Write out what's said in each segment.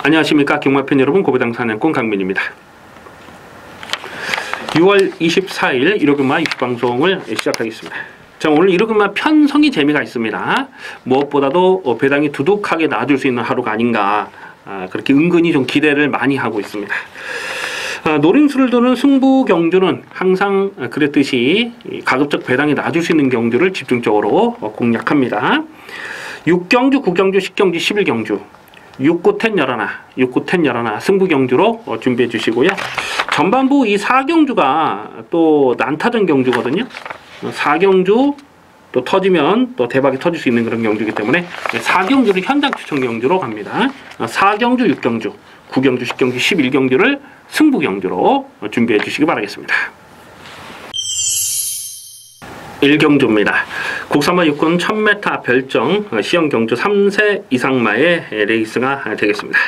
안녕하십니까 경마팬 여러분, 고배당 사냥꾼 강민입니다. 6월 24일 일요금마 입수방송을 시작하겠습니다. 자, 오늘 일요금마 편성이 재미가 있습니다. 무엇보다도 배당이 두둑하게 나와줄 수 있는 하루가 아닌가, 그렇게 은근히 좀 기대를 많이 하고 있습니다. 노림수를 두는 승부 경주는 항상 그랬듯이 가급적 배당이 나와줄 수 있는 경주를 집중적으로 공략합니다. 6경주, 9경주, 10경주, 11경주 6, 9, 10, 11, 6, 9, 10, 11 승부 경주로 준비해 주시고요. 전반부 이 4경주가 또 난타전 경주거든요. 4경주 또 터지면 또 대박이 터질 수 있는 그런 경주이기 때문에 4경주를 현장 추천 경주로 갑니다. 4경주, 6경주, 9경주, 10경주, 11경주를 승부 경주로 준비해 주시기 바라겠습니다. 1경주입니다. 국산마 육군 1000m 별정 시형 경주 3세 이상마의 레이스가 되겠습니다.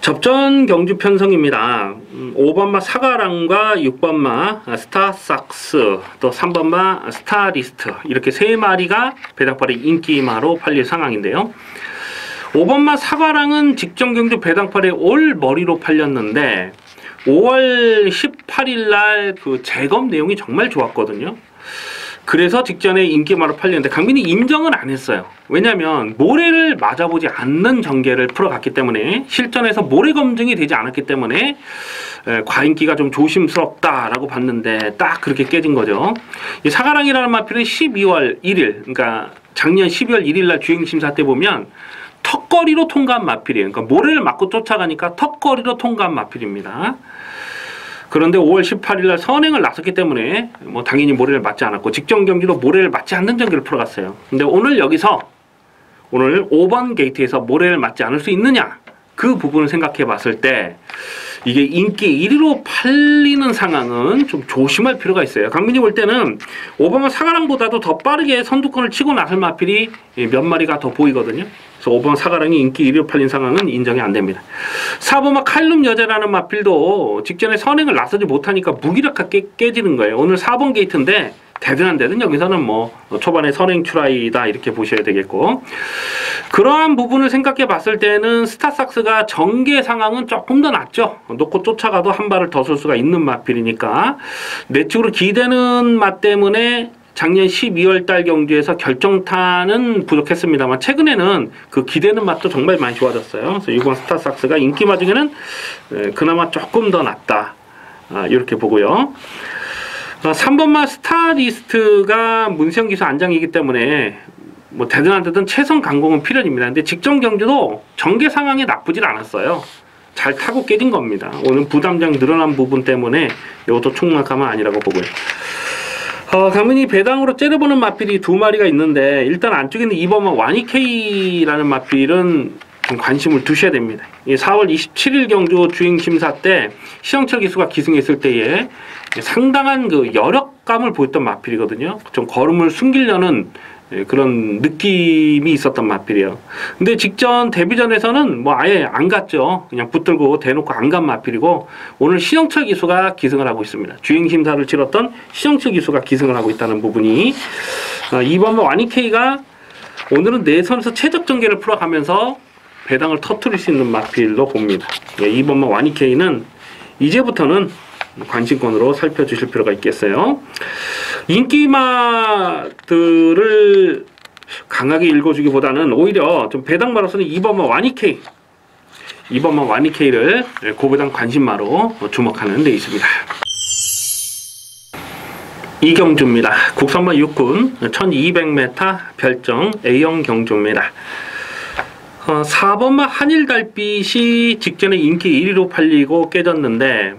접전 경주 편성입니다. 5번마 사과랑과 6번마 스타삭스, 또 3번마 스타리스트, 이렇게 3마리가 배당팔이 인기마로 팔릴 상황인데요. 5번마 사과랑은 직전 경주 배당팔에 올 머리로 팔렸는데 5월 18일 날 그 재검 내용이 정말 좋았거든요. 그래서 직전에 인기마로 팔렸는데 강민이 인정은 안 했어요. 왜냐하면 모래를 맞아보지 않는 전개를 풀어갔기 때문에, 실전에서 모래 검증이 되지 않았기 때문에 과인기가 좀 조심스럽다라고 봤는데 딱 그렇게 깨진 거죠. 이 사과랑이라는 마필은 12월 1일, 그러니까 작년 12월 1일 날 주행심사 때 보면 턱걸이로 통과한 마필이에요. 그러니까 모래를 맞고 쫓아가니까 턱걸이로 통과한 마필입니다. 그런데 5월 18일 날 선행을 나섰기 때문에 뭐 당연히 모래를 맞지 않았고, 직전 경기도 모래를 맞지 않는 전기를 풀어갔어요. 근데 오늘 여기서 오늘 5번 게이트에서 모래를 맞지 않을 수 있느냐, 그 부분을 생각해 봤을 때 이게 인기 1위로 팔리는 상황은 좀 조심할 필요가 있어요. 강민이 볼 때는 5번은 사과랑보다도 더 빠르게 선두권을 치고 나설 마필이 몇 마리가 더 보이거든요. 그래서 5번 사과랑이 인기 1위로 팔린 상황은 인정이 안 됩니다. 4번은 칼룸 여자라는 마필도 직전에 선행을 나서지 못하니까 무기력하게 깨지는 거예요. 오늘 4번 게이트인데 되든 안 되든 여기서는 뭐 초반에 선행 추라이다 이렇게 보셔야 되겠고, 그러한 부분을 생각해 봤을 때는 스타삭스가 전개 상황은 조금 더 낫죠. 놓고 쫓아가도 한 발을 더 쏠 수가 있는 마필이니까 내측으로 기대는 맛 때문에 작년 12월 달 경주에서 결정타는 부족했습니다만 최근에는 그 기대는 맛도 정말 많이 좋아졌어요. 그래서 6번 스타삭스가 인기마 중에는 그나마 조금 더 낫다, 이렇게 보고요. 3번마 스타리스트가 문세영 기수 안장이기 때문에 뭐 되든 안 되든 최선 강공은 필연입니다. 근데 직전 경주도 전개 상황이 나쁘진 않았어요. 잘 타고 깨진 겁니다. 오늘 부담장 늘어난 부분 때문에 이것도 총락하면 아니라고 보고요. 강민이 배당으로 째려보는 마필이 2마리가 있는데, 일단 안쪽에 있는 2번마 와니케이라는 마필은 좀 관심을 두셔야 됩니다. 4월 27일 경주 주행심사 때 시영철 기수가 기승했을 때에 상당한 그 여력감을 보였던 마필이거든요. 좀 걸음을 숨기려는 그런 느낌이 있었던 마필이에요. 근데 직전 데뷔전에서는 뭐 아예 안 갔죠. 그냥 붙들고 대놓고 안 간 마필이고, 오늘 시영철 기수가 기승을 하고 있습니다. 주행심사를 치렀던 시영철 기수가 기승을 하고 있다는 부분이, 2번마 와니케이가 오늘은 내선에서 최적 전개를 풀어가면서 배당을 터뜨릴 수 있는 마필로 봅니다. 2번마 와니케이는 이제부터는 관심권으로 살펴주실 필요가 있겠어요. 인기마들을 강하게 읽어주기보다는 오히려 좀 배당마로서는 2번마 와니케이를 고배당 관심마로 주목하는 데 있습니다. 이경주입니다. 국산마 육군 1200m 별정 A형 경주입니다. 4번마 한일달빛이 직전에 인기 1위로 팔리고 깨졌는데,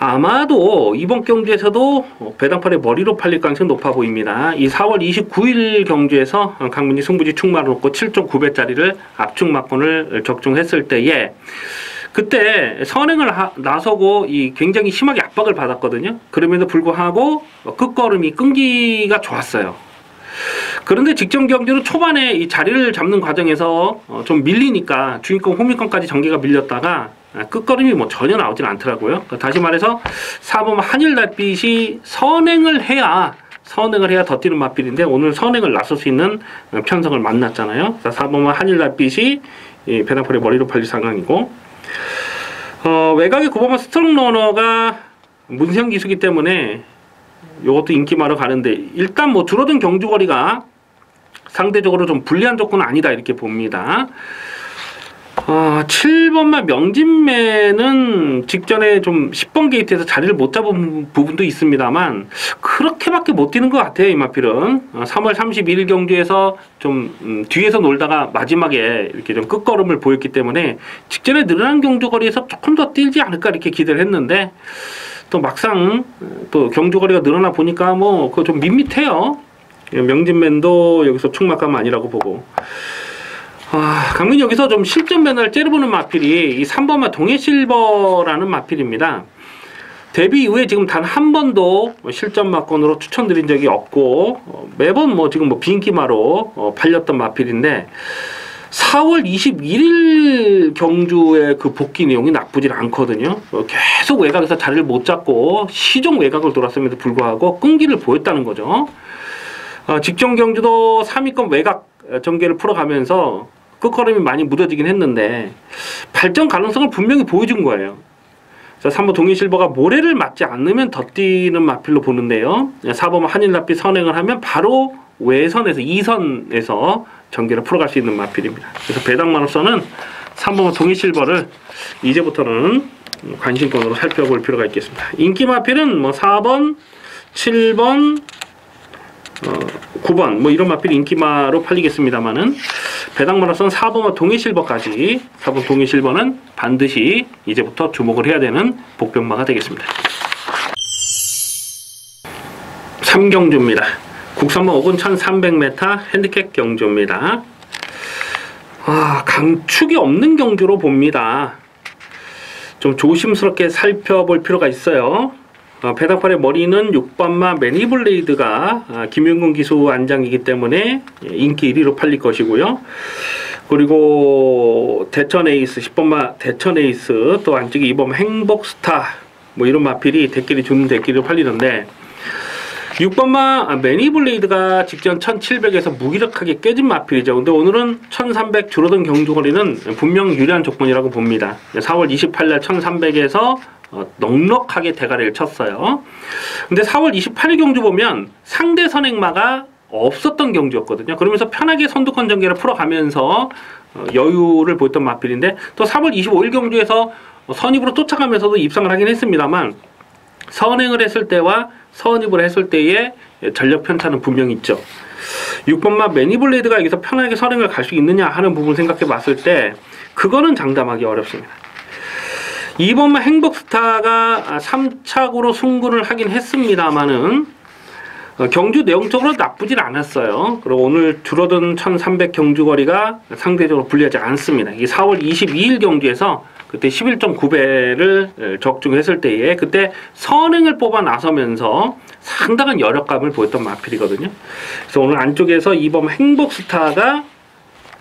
아마도 이번 경주에서도 배당팔의 머리로 팔릴 가능성이 높아 보입니다. 이 4월 29일 경주에서 강민이 승부지 축마를 놓고 7.9배짜리를 압축 막권을 적중했을 때에 그때 선행을 나서고 굉장히 심하게 압박을 받았거든요. 그럼에도 불구하고 끝걸음이 끈기가 좋았어요. 그런데 직전 경주는 초반에 이 자리를 잡는 과정에서 좀 밀리니까 주인권, 호민권까지 전개가 밀렸다가 끝걸음이 뭐 전혀 나오진 않더라고요. 다시 말해서 4번 한일달빛이 선행을 해야 더 뛰는 마필인데 오늘 선행을 나설 수 있는 편성을 만났잖아요. 4번 한일달빛이 이 배당팔의 머리로 팔릴 상황이고, 외곽의 9번마 스트롱 러너가 문세영 기수기 때문에 이것도 인기마로 가는데, 일단 뭐 줄어든 경주거리가 상대적으로 좀 불리한 조건은 아니다 이렇게 봅니다. 7번마 명진매는 직전에 좀 10번 게이트에서 자리를 못 잡은 부분도 있습니다만 그렇게밖에 못 뛰는 것 같아요. 이 마필은 3월 31일 경주에서 좀 뒤에서 놀다가 마지막에 이렇게 좀 끝걸음을 보였기 때문에 직전에 늘어난 경주거리에서 조금 더 뛰지 않을까 이렇게 기대를 했는데, 또 막상 또 경주거리가 늘어나 보니까 뭐 그거 좀 밋밋해요. 명진맨도 여기서 충막감 아니라고 보고, 강민 여기서 좀 실전 면을 째려보는 마필이 이 3번마 동해실버라는 마필입니다. 데뷔 이후에 지금 단 한 번도 실전 마건으로 추천드린 적이 없고, 매번 뭐 지금 뭐 비인기마로 팔렸던 마필인데, 4월 21일 경주의 그 복귀 내용이 나쁘질 않거든요. 계속 외곽에서 자리를 못 잡고 시종 외곽을 돌았음에도 불구하고 끈기를 보였다는 거죠. 직전 경주도 3위권 외곽 전개를 풀어가면서 끝걸음이 많이 무뎌지긴 했는데 발전 가능성을 분명히 보여준 거예요. 그래서 3번 동해실버가 모래를 맞지 않으면 더 뛰는 마필로 보는데요. 4번 한일납비 선행을 하면 바로 외선에서 2선에서 전개를 풀어갈 수 있는 마필입니다. 그래서 배당만으로서는 3번 동해실버를 이제부터는 관심권으로 살펴볼 필요가 있겠습니다. 인기 마필은 뭐 4번, 7번, 9번 뭐 이런 마필 인기마로 팔리겠습니다만은, 배당마라선 4번과 동해실버까지, 4번 동해실버는 반드시 이제부터 주목을 해야 되는 복병마가 되겠습니다. 3경주입니다. 국산마 5군 1300m 핸디캡 경주입니다. 강축이 없는 경주로 봅니다. 좀 조심스럽게 살펴볼 필요가 있어요. 배당팔의 머리는 6번마 매니블레이드가 김윤근 기수 안장이기 때문에 인기 1위로 팔릴 것이고요. 그리고 대천 에이스, 10번마 대천 에이스, 또 안쪽에 2번마 행복스타, 뭐 이런 마필이 대끼리 주는 대끼리로 팔리는데, 6번마 매니블레이드가 직전 1700에서 무기력하게 깨진 마필이죠. 근데 오늘은 1300 줄어든 경주거리는 분명 유리한 조건이라고 봅니다. 4월 28일 1300에서 넉넉하게 대가리를 쳤어요. 근데 4월 28일 경주 보면 상대 선행마가 없었던 경주였거든요. 그러면서 편하게 선두권 전개를 풀어가면서 여유를 보였던 마필인데, 또 4월 25일 경주에서 선입으로 쫓아가면서도 입상을 하긴 했습니다만 선행을 했을 때와 선입을 했을 때의 전력 편차는 분명히 있죠. 6번마 매니블레이드가 여기서 편하게 선행을 갈 수 있느냐 하는 부분을 생각해 봤을 때 그거는 장담하기 어렵습니다. 2번마 행복스타가 3착으로 승군을 하긴 했습니다만은 경주 내용적으로 나쁘진 않았어요. 그리고 오늘 줄어든 1300 경주거리가 상대적으로 불리하지 않습니다. 이게 4월 22일 경주에서 그때 11.9배를 적중했을 때에 그때 선행을 뽑아 나서면서 상당한 여력감을 보였던 마필이거든요. 그래서 오늘 안쪽에서 2번 행복스타가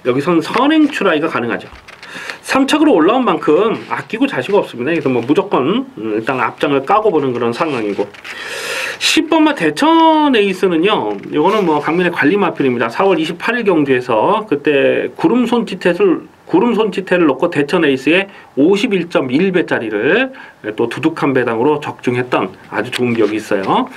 여기선 선행 출하이가 가능하죠. 3착으로 올라온 만큼 아끼고 자시가 없습니다. 그래서 뭐 무조건 일단 앞장을 까고 보는 그런 상황이고, 10번마 대천 에이스는요, 이거는 뭐 강민의 관리 마필입니다. 4월 28일 경주에서 그때 구름 손치태를 놓고 대천 에이스에 51.1배짜리를 또 두둑한 배당으로 적중했던 아주 좋은 기억이 있어요.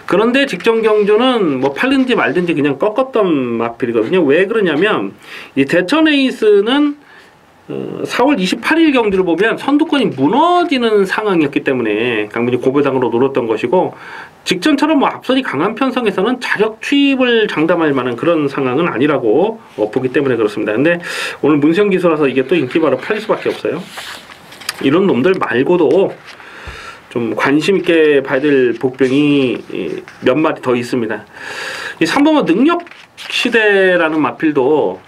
그런데 직전 경주는 뭐 팔든지 말든지 그냥 꺾었던 마필이거든요. 왜 그러냐면 이 대천 에이스는 4월 28일 경주를 보면 선두권이 무너지는 상황이었기 때문에 강민이 고배당으로 노렸던 것이고, 직전처럼 뭐 앞선이 강한 편성에서는 자력 취입을 장담할 만한 그런 상황은 아니라고 보기 때문에 그렇습니다. 근데 오늘 문세영 기수라서 이게 또 인기바로 팔릴 수밖에 없어요. 이런 놈들 말고도 좀 관심 있게 봐야 될 복병이 몇 마리 더 있습니다. 이 3번마 능력 시대라는 마필도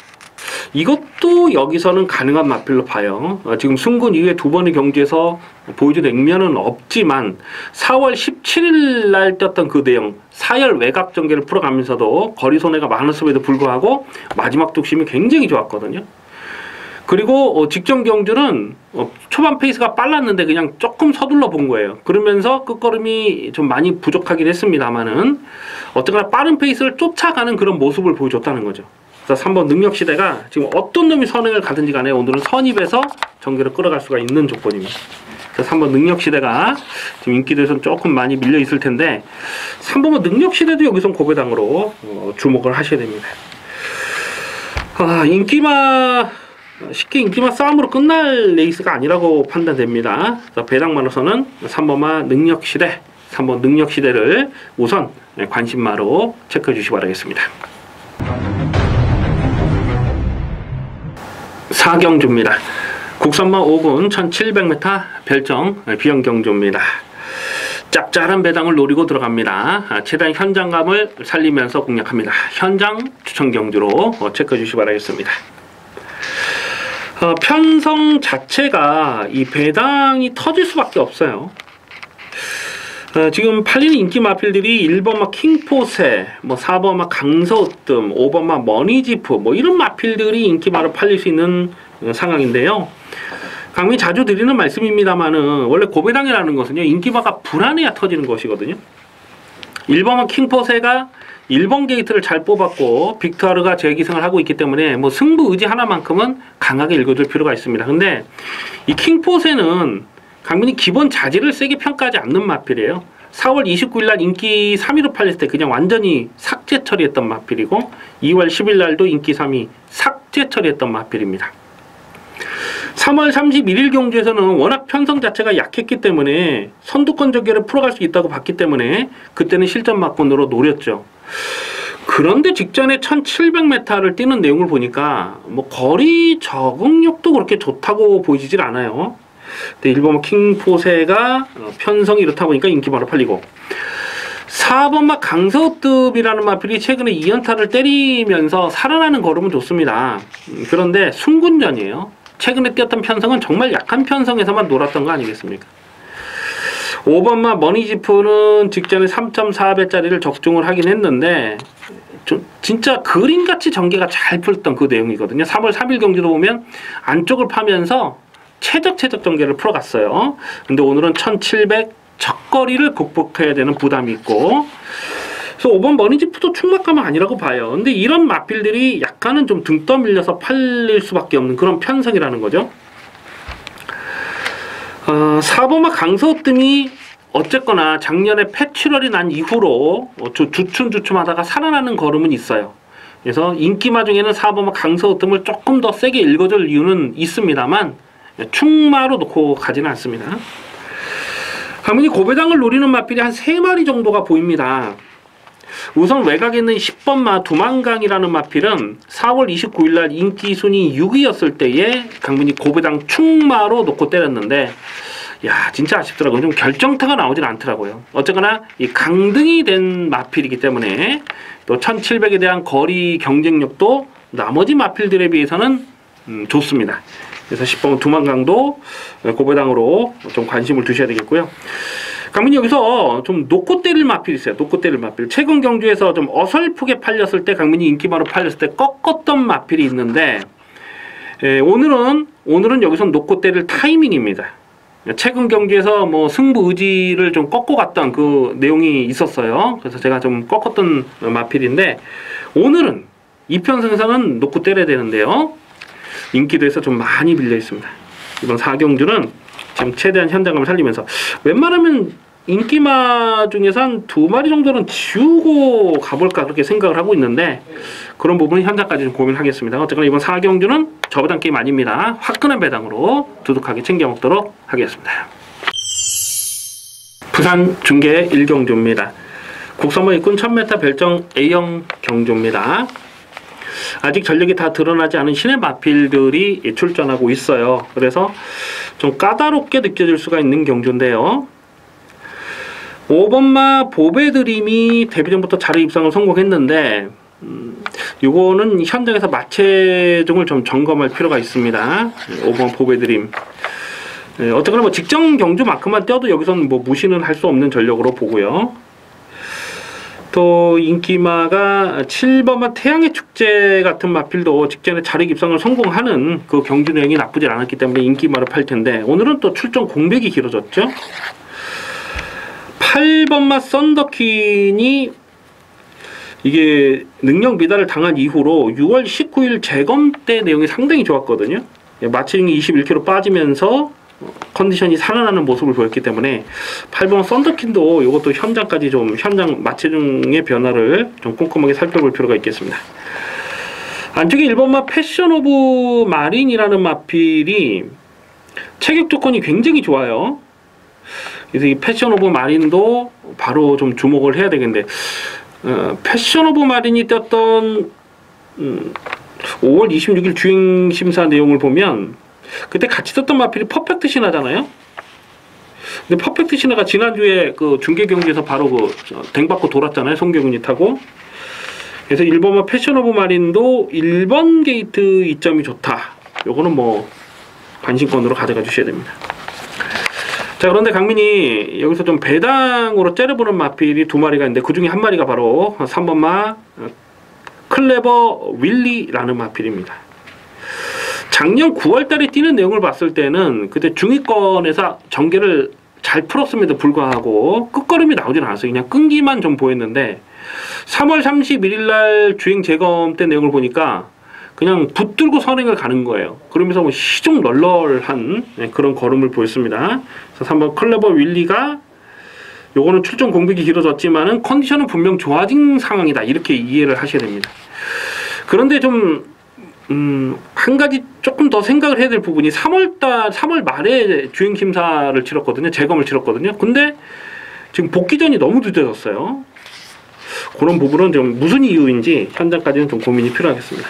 이것도 여기서는 가능한 마필로 봐요. 지금 승군 이후에 두 번의 경주에서 보여준 액면은 없지만 4월 17일 날 떴던 그 내용, 사열 외곽 전개를 풀어가면서도 거리 손해가 많았음에도 불구하고 마지막 뚝심이 굉장히 좋았거든요. 그리고 직전 경주는 초반 페이스가 빨랐는데 그냥 조금 서둘러 본 거예요. 그러면서 끝걸음이 좀 많이 부족하긴 했습니다만은 어쨌거나 빠른 페이스를 쫓아가는 그런 모습을 보여줬다는 거죠. 그래서 3번 능력시대가 지금 어떤 놈이 선행을 가든지 간에 오늘은 선입에서 전개를 끌어갈 수가 있는 조건입니다. 그래서 3번 능력시대가 지금 인기도에서는 조금 많이 밀려 있을 텐데 3번은 능력시대도 여기선 고배당으로 주목을 하셔야 됩니다. 쉽게 인기마 싸움으로 끝날 레이스가 아니라고 판단됩니다. 그래서 배당마로서는 3번마 능력시대, 3번 능력시대를 우선 관심마로 체크해 주시기 바라겠습니다. 4경주입니다. 국선마 5군 1700m 별정 비영경주입니다. 짭짤한 배당을 노리고 들어갑니다. 최대한 현장감을 살리면서 공략합니다. 현장 추천 경주로 체크해 주시기 바라겠습니다. 편성 자체가 이 배당이 터질 수밖에 없어요. 지금 팔리는 인기 마필들이 1번마 킹포세, 4번마 강서으뜸, 5번마 머니지프 이런 마필들이 인기마로 팔릴 수 있는 상황인데요. 강민이 자주 드리는 말씀입니다만은 원래 고배당이라는 것은요 인기마가 불안해야 터지는 것이거든요. 1번마 킹포세가 1번 게이트를 잘 뽑았고 빅투아르가 재기승을 하고 있기 때문에 승부 의지 하나만큼은 강하게 읽어줄 필요가 있습니다. 근데 이 킹포세는 강민이 기본 자질을 세게 평가하지 않는 마필이에요. 4월 29일 날 인기 3위로 팔렸을 때 그냥 완전히 삭제 처리했던 마필이고 2월 10일 날도 인기 3위 삭제 처리했던 마필입니다. 3월 31일 경주에서는 워낙 편성 자체가 약했기 때문에 선두권 전개를 풀어갈 수 있다고 봤기 때문에 그때는 실전 막권으로 노렸죠. 그런데 직전에 1700m를 뛰는 내용을 보니까 거리 적응력도 그렇게 좋다고 보이질 않아요. 근데 1번 킹포세가 편성이 이렇다 보니까 인기마로 팔리고 4번마 강서읍이라는 마필이 최근에 2연타를 때리면서 살아나는 걸음은 좋습니다. 그런데 순군전이에요. 최근에 뛰었던 편성은 정말 약한 편성에서만 놀았던 거 아니겠습니까? 5번마 머니지프는 직전에 3.4배짜리를 적중을 하긴 했는데 진짜 그림같이 전개가 잘 풀렸던 그 내용이거든요. 3월 3일 경기도 보면 안쪽을 파면서 최적 전개를 풀어갔어요. 근데 오늘은 1700 적거리를 극복해야 되는 부담이 있고 그래서 5번 머니지프도 충막감은 아니라고 봐요. 근데 이런 마필들이 약간은 좀 등 떠밀려서 팔릴 수밖에 없는 그런 편성이라는 거죠. 4번마 강서으뜸이 어쨌거나 작년에 폐출혈이 난 이후로 주춤하다가 살아나는 걸음은 있어요. 그래서 인기마 중에는 4번마 강서으뜸을 조금 더 세게 읽어줄 이유는 있습니다만 충마로 놓고 가지는 않습니다. 강민이 고배당을 노리는 마필이 한 3마리 정도가 보입니다. 우선 외곽에 있는 10번마 두만강이라는 마필은 4월 29일 날 인기 순위 6위였을 때에 강민이 고배당 충마로 놓고 때렸는데 야 진짜 아쉽더라고요. 좀 결정타가 나오질 않더라고요. 어쨌거나 이 강등이 된 마필이기 때문에 또 1700에 대한 거리 경쟁력도 나머지 마필들에 비해서는 좋습니다. 그래서 10번 두만강도 고배당으로 좀 관심을 두셔야 되겠고요. 강민이 여기서 좀 놓고 때릴 마필이 있어요. 놓고 때릴 마필. 최근 경주에서 좀 어설프게 팔렸을 때 강민이 인기마로 팔렸을 때 꺾었던 마필이 있는데 오늘은 여기서 놓고 때릴 타이밍입니다. 최근 경주에서 승부 의지를 좀 꺾고 갔던 그 내용이 있었어요. 그래서 제가 좀 꺾었던 마필인데 오늘은 이 편성에서는 놓고 때려야 되는데요. 인기도에서 좀 많이 밀려 있습니다. 이번 4경주는 지금 최대한 현장감을 살리면서 웬만하면 인기마 중에서 한 2마리 정도는 지우고 가볼까 그렇게 생각을 하고 있는데 그런 부분은 현장까지 좀 고민하겠습니다. 어쨌거나 이번 4경주는 저배당 게임 아닙니다. 화끈한 배당으로 두둑하게 챙겨 먹도록 하겠습니다. 부산 중계 1경주입니다. 국선마 입군 1000m 별정 A형 경주입니다. 아직 전력이 다 드러나지 않은 신의 마필들이 출전하고 있어요. 그래서 좀 까다롭게 느껴질 수가 있는 경주인데요. 5번마 보배드림이 데뷔 전부터 자리 입상을 성공했는데 이거는 현장에서 마체종을 좀 점검할 필요가 있습니다. 5번 보배드림 어쨌거나 직전 경주만큼만 뛰어도 여기서는 무시는 할 수 없는 전력으로 보고요. 또 인기마가 7번마 태양의 축제 같은 마필도 직전에 자리 입상을 성공하는 그 경주 내용이 나쁘지 않았기 때문에 인기마로 팔 텐데 오늘은 또 출전 공백이 길어졌죠. 8번마 썬더퀸이 이게 능력 미달을 당한 이후로 6월 19일 재검 때 내용이 상당히 좋았거든요. 마취링이 21kg 빠지면서 컨디션이 살아나는 모습을 보였기 때문에 8번 썬더킨도 이것도 현장까지 좀 현장 마취링의 변화를 좀 꼼꼼하게 살펴볼 필요가 있겠습니다. 안쪽에 1번마 패션 오브 마린이라는 마필이 체격 조건이 굉장히 좋아요. 그래서 이 패션 오브 마린도 바로 좀 주목을 해야 되겠는데, 패션 오브 마린이 떴던 5월 26일 주행 심사 내용을 보면 그때 같이 떴던 마필이 퍼펙트 신화잖아요. 근데 퍼펙트 신화가 지난주에 그 중계 경기에서 바로 그 댕받고 돌았잖아요. 송경훈이 타고. 그래서 1번마 패션 오브 마린도 1번 게이트 이점이 좋다. 요거는 뭐 관심권으로 가져가 주셔야 됩니다. 자, 그런데 강민이 여기서 좀 배당으로 째려보는 마필이 두 마리가 있는데 그 중에 한 마리가 바로 3번마 클레버 윌리라는 마필입니다. 작년 9월달에 뛰는 내용을 봤을 때는 그때 중위권에서 전개를 잘 풀었음에도 불구하고 끝걸음이 나오진 않았어요. 그냥 끈기만 좀 보였는데 3월 31일 날 주행 재검 때 내용을 보니까 그냥 붙들고 선행을 가는 거예요. 그러면서 뭐 시종널널한 그런 걸음을 보였습니다. 그래서 3번 클레버 윌리가 요거는 출전 공백이 길어졌지만은 컨디션은 분명 좋아진 상황이다. 이렇게 이해를 하셔야 됩니다. 그런데 좀 한 가지 조금 더 생각을 해야 될 부분이 3월 말에 주행 심사를 치렀거든요. 재검을 치렀거든요. 근데 지금 복귀전이 너무 늦어졌어요. 그런 부분은 좀 무슨 이유인지 현장까지는 좀 고민이 필요하겠습니다.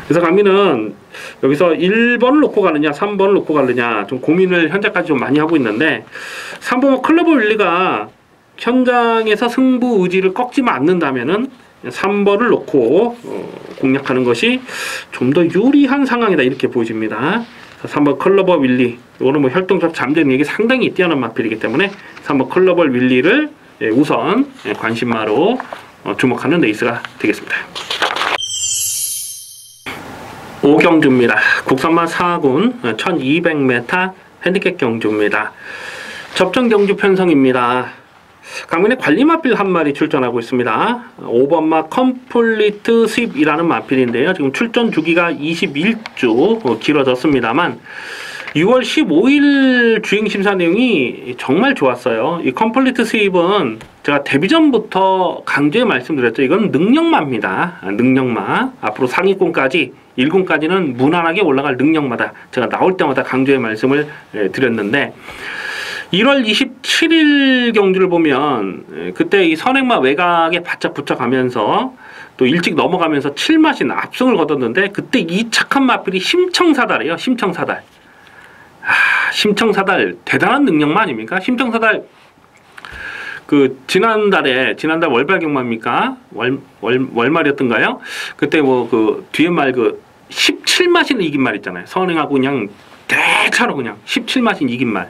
그래서 강민은 여기서 1번을 놓고 가느냐 3번을 놓고 가느냐 좀 고민을 현장까지 좀 많이 하고 있는데 3번 클레버 윌리가 현장에서 승부 의지를 꺾지만 않는다면은 3번을 놓고 공략하는 것이 좀 더 유리한 상황이다 이렇게 보여집니다. 3번 클레버 윌리, 이거는 뭐 혈통적 잠재력이 상당히 뛰어난 마필이기 때문에 3번 클레버 윌리를 우선 관심마로 주목하는 레이스가 되겠습니다. 5경주입니다. 국산마 4군 1200m 핸디캡 경주입니다. 접전 경주 편성입니다. 강민의 관리 마필 한 마리 출전하고 있습니다. 5번마 컴플리트 스윕이라는 마필인데요. 지금 출전 주기가 21주 길어졌습니다만 6월 15일 주행 심사 내용이 정말 좋았어요. 이 컴플리트 스윕은 제가 데뷔 전부터 강조해 말씀드렸죠. 이건 능력마입니다. 능력마. 앞으로 상위권까지 1군까지는 무난하게 올라갈 능력마다 제가 나올 때마다 강조해 말씀을 드렸는데 1월 27일 경주를 보면 그때 이 선행마 외곽에 바짝 붙여가면서 또 일찍 넘어가면서 7마신 압승을 거뒀는데 그때 이 착한 마필이 심청사달이에요. 심청사달. 심청사달 대단한 능력마 아닙니까? 심청사달 그 지난달 월발 경마입니까? 월말이었던가요? 그때 뭐 그 뒤에 말 그 17마신을 이긴 말 있잖아요. 선행하고 그냥 대차로 그냥 17마신 이긴 말.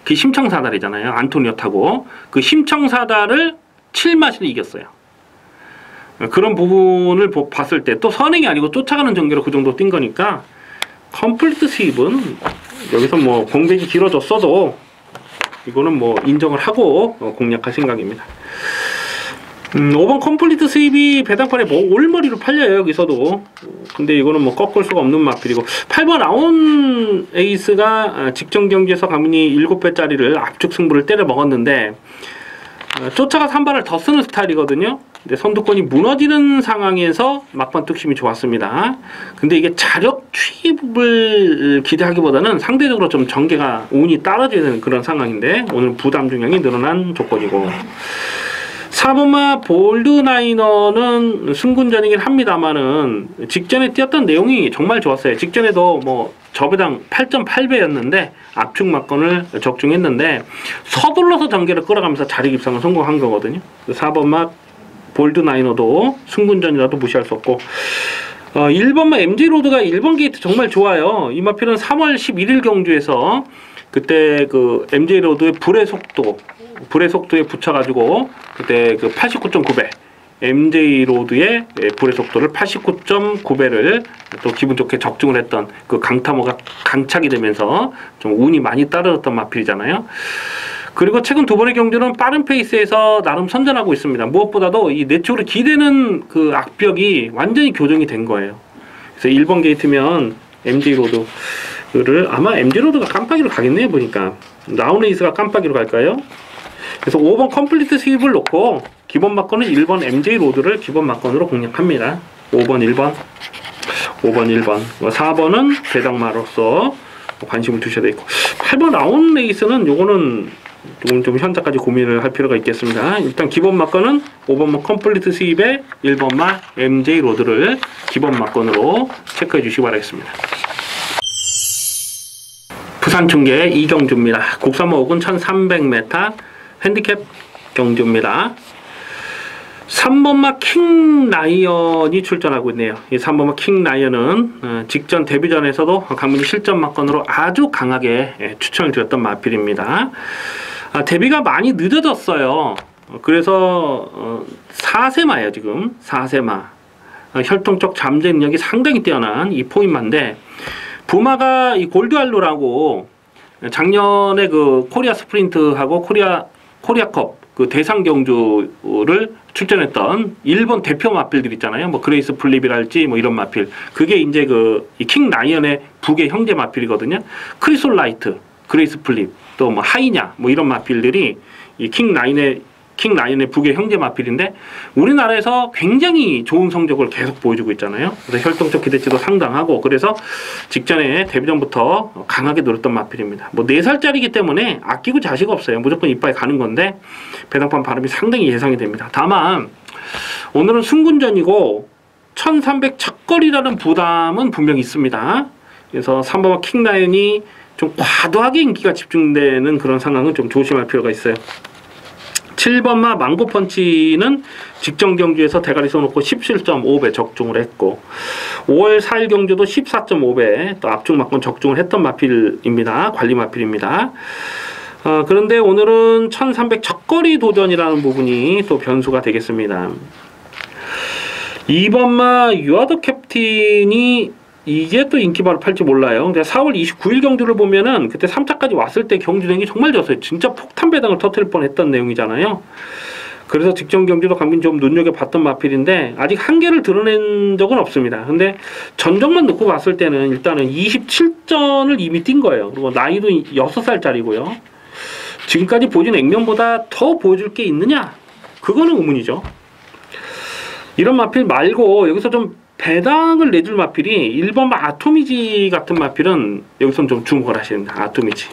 그 심청사달이잖아요. 안토니오 타고 그 심청사달을 7마신을 이겼어요. 그런 부분을 봤을 때 또 선행이 아니고 쫓아가는 전개로 그 정도 뛴 거니까 컴플리트 스윕은 여기서 뭐 공백이 길어졌어도 이거는 뭐 인정을 하고 공략할 생각입니다. 5번 컴플리트 스윕이 배당판에 뭐 올머리로 팔려요. 여기서도. 근데 이거는 뭐 꺾을 수가 없는 마필이고 8번 아온 에이스가 직전 경기에서 강민이 7배짜리를 압축 승부를 때려 먹었는데 쫓아가 3발을 더 쓰는 스타일이거든요. 근데 선두권이 무너지는 상황에서 막판 뚝심이 좋았습니다. 근데 이게 자력 투입을 기대하기보다는 상대적으로 좀 전개가 운이 따라줘야 되는 그런 상황인데 오늘 부담 중량이 늘어난 조건이고 4번마 볼드나이너는 승군전이긴 합니다만은 직전에 뛰었던 내용이 정말 좋았어요. 직전에도 뭐 저배당 8.8배였는데 압축 막건을 적중했는데 서둘러서 전개를 끌어가면서 자리 입상을 성공한 거거든요. 4번마 볼드나이너도 승군전이라도 무시할 수 없고 1번마 MG로드가 1번 게이트 정말 좋아요. 이 마필은 3월 11일 경주에서 그때 그 MG로드의 불의 속도에 붙여가지고 그때 그 89.9배 MJ로드의 불의 속도를 89.9배를 또 기분 좋게 적중을 했던 그 강타모가 강착이 되면서 좀 운이 많이 따라졌던 마필이잖아요. 그리고 최근 두 번의 경주는 빠른 페이스에서 나름 선전하고 있습니다. 무엇보다도 이 내쪽으로 기대는 그 악벽이 완전히 교정이 된 거예요. 그래서 1번 게이트면 MJ로드를 아마 MJ로드가 깜빡이로 가겠네요. 보니까 라운레이스가 깜빡이로 갈까요? 그래서 5번 컴플리트 스윕을 놓고 기본 막건은 1번 MJ로드를 기본 막건으로 공략합니다. 5번 1번 4번은 배당마로서 관심을 두셔야 되고 8번 라운레이스는 요거는 좀 현재까지 고민을 할 필요가 있겠습니다. 일단 기본 막건은 5번마 컴플리트 스윕에 1번마 MJ로드를 기본 막건으로 체크해 주시기 바라겠습니다. 부산중계 이경주입니다. 국산마 5군 1300m 핸디캡 경주입니다. 3번마 킹라이언이 출전하고 있네요. 이 3번마 킹라이언은 직전 데뷔전에서도 강민이 실전 막건으로 아주 강하게 추천을 드렸던 마필입니다. 데뷔가 많이 늦어졌어요. 그래서 4세마예요. 지금 4세마. 혈통적 잠재능력이 상당히 뛰어난 이 포인마인데 부마가 이 골드알로라고 작년에 그 코리아 스프린트하고 코리아컵 그 대상 경주를 출전했던 일본 대표 마필들 있잖아요. 뭐 그레이스 플립이랄지 뭐 이런 마필. 그게 이제 그 킹 라이언의 북의 형제 마필이거든요. 크리솔 라이트, 그레이스 플립, 또 뭐 하이냐 뭐 이런 마필들이 이 킹 라이언의 북의 형제 마필인데 우리나라에서 굉장히 좋은 성적을 계속 보여주고 있잖아요. 그래서 혈통적 기대치도 상당하고 그래서 직전에 데뷔전부터 강하게 노렸던 마필입니다. 뭐 4살짜리이기 때문에 아끼고 자식 없어요. 무조건 이빨에 가는 건데 배당판 발음이 상당히 예상이 됩니다. 다만 오늘은 승군전이고 1300 첫거리라는 부담은 분명히 있습니다. 그래서 3번마 킹라이언이 좀 과도하게 인기가 집중되는 그런 상황은 좀 조심할 필요가 있어요. 7번마 망고펀치는 직전 경주에서 대가리 써놓고 17.5배 적중을 했고 5월 4일 경주도 14.5배 또 압축 막건 적중을 했던 마필입니다. 관리 마필입니다. 그런데 오늘은 1300 첫거리 도전이라는 부분이 또 변수가 되겠습니다. 2번마 유아더 캡틴이 이게 또 인기발을 팔지 몰라요. 근데 4월 29일 경주를 보면은 그때 3차까지 왔을 때 경주 내용이 정말 좋았어요. 진짜 폭탄 배당을 터뜨릴 뻔했던 내용이잖아요. 그래서 직전 경주도 강민 좀 눈여겨봤던 마필인데 아직 한계를 드러낸 적은 없습니다. 근데 전적만 놓고 봤을 때는 일단은 27전을 이미 뛴 거예요. 그리고 나이도 6살짜리고요. 지금까지 보여준 액면보다 더 보여줄 게 있느냐? 그거는 의문이죠. 이런 마필 말고 여기서 좀 배당을 내줄 마필이 1번 아토미지 같은 마필은 여기서는 좀 주목을 하셔야 됩니다. 아토미지.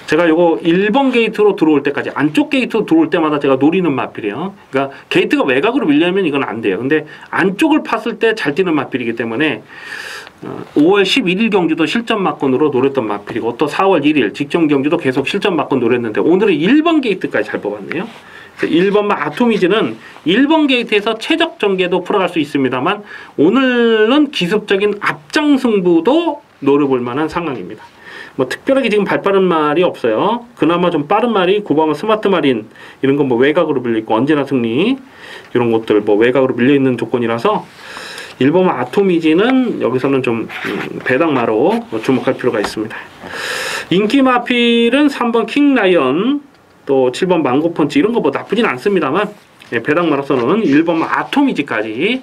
제가 요거 1번 게이트로 들어올 때까지 안쪽 게이트로 들어올 때마다 제가 노리는 마필이에요. 그러니까 게이트가 외곽으로 밀려면 이건 안 돼요. 근데 안쪽을 팠을 때 잘 뛰는 마필이기 때문에 5월 11일 경주도 실전 막건으로 노렸던 마필이고 또 4월 1일 직전 경주도 계속 실전 막건 노렸는데 오늘은 1번 게이트까지 잘 뽑았네요. 1번마 아토미즈는 1번 게이트에서 최적 전개도 풀어갈 수 있습니다만 오늘은 기습적인 앞장 승부도 노려볼 만한 상황입니다. 뭐 특별하게 지금 발빠른 말이 없어요. 그나마 좀 빠른 말이 9번마 스마트 마린 이런 건 뭐 외곽으로 밀려있고 언제나 승리 이런 것들 뭐 외곽으로 밀려있는 조건이라서 1번마 아토미즈는 여기서는 좀 배당마로 주목할 필요가 있습니다. 인기 마필은 3번 킹라이언 또 7번 망고펀치 이런 거 뭐 나쁘진 않습니다만 배당 마라톤은 1번 아토미지까지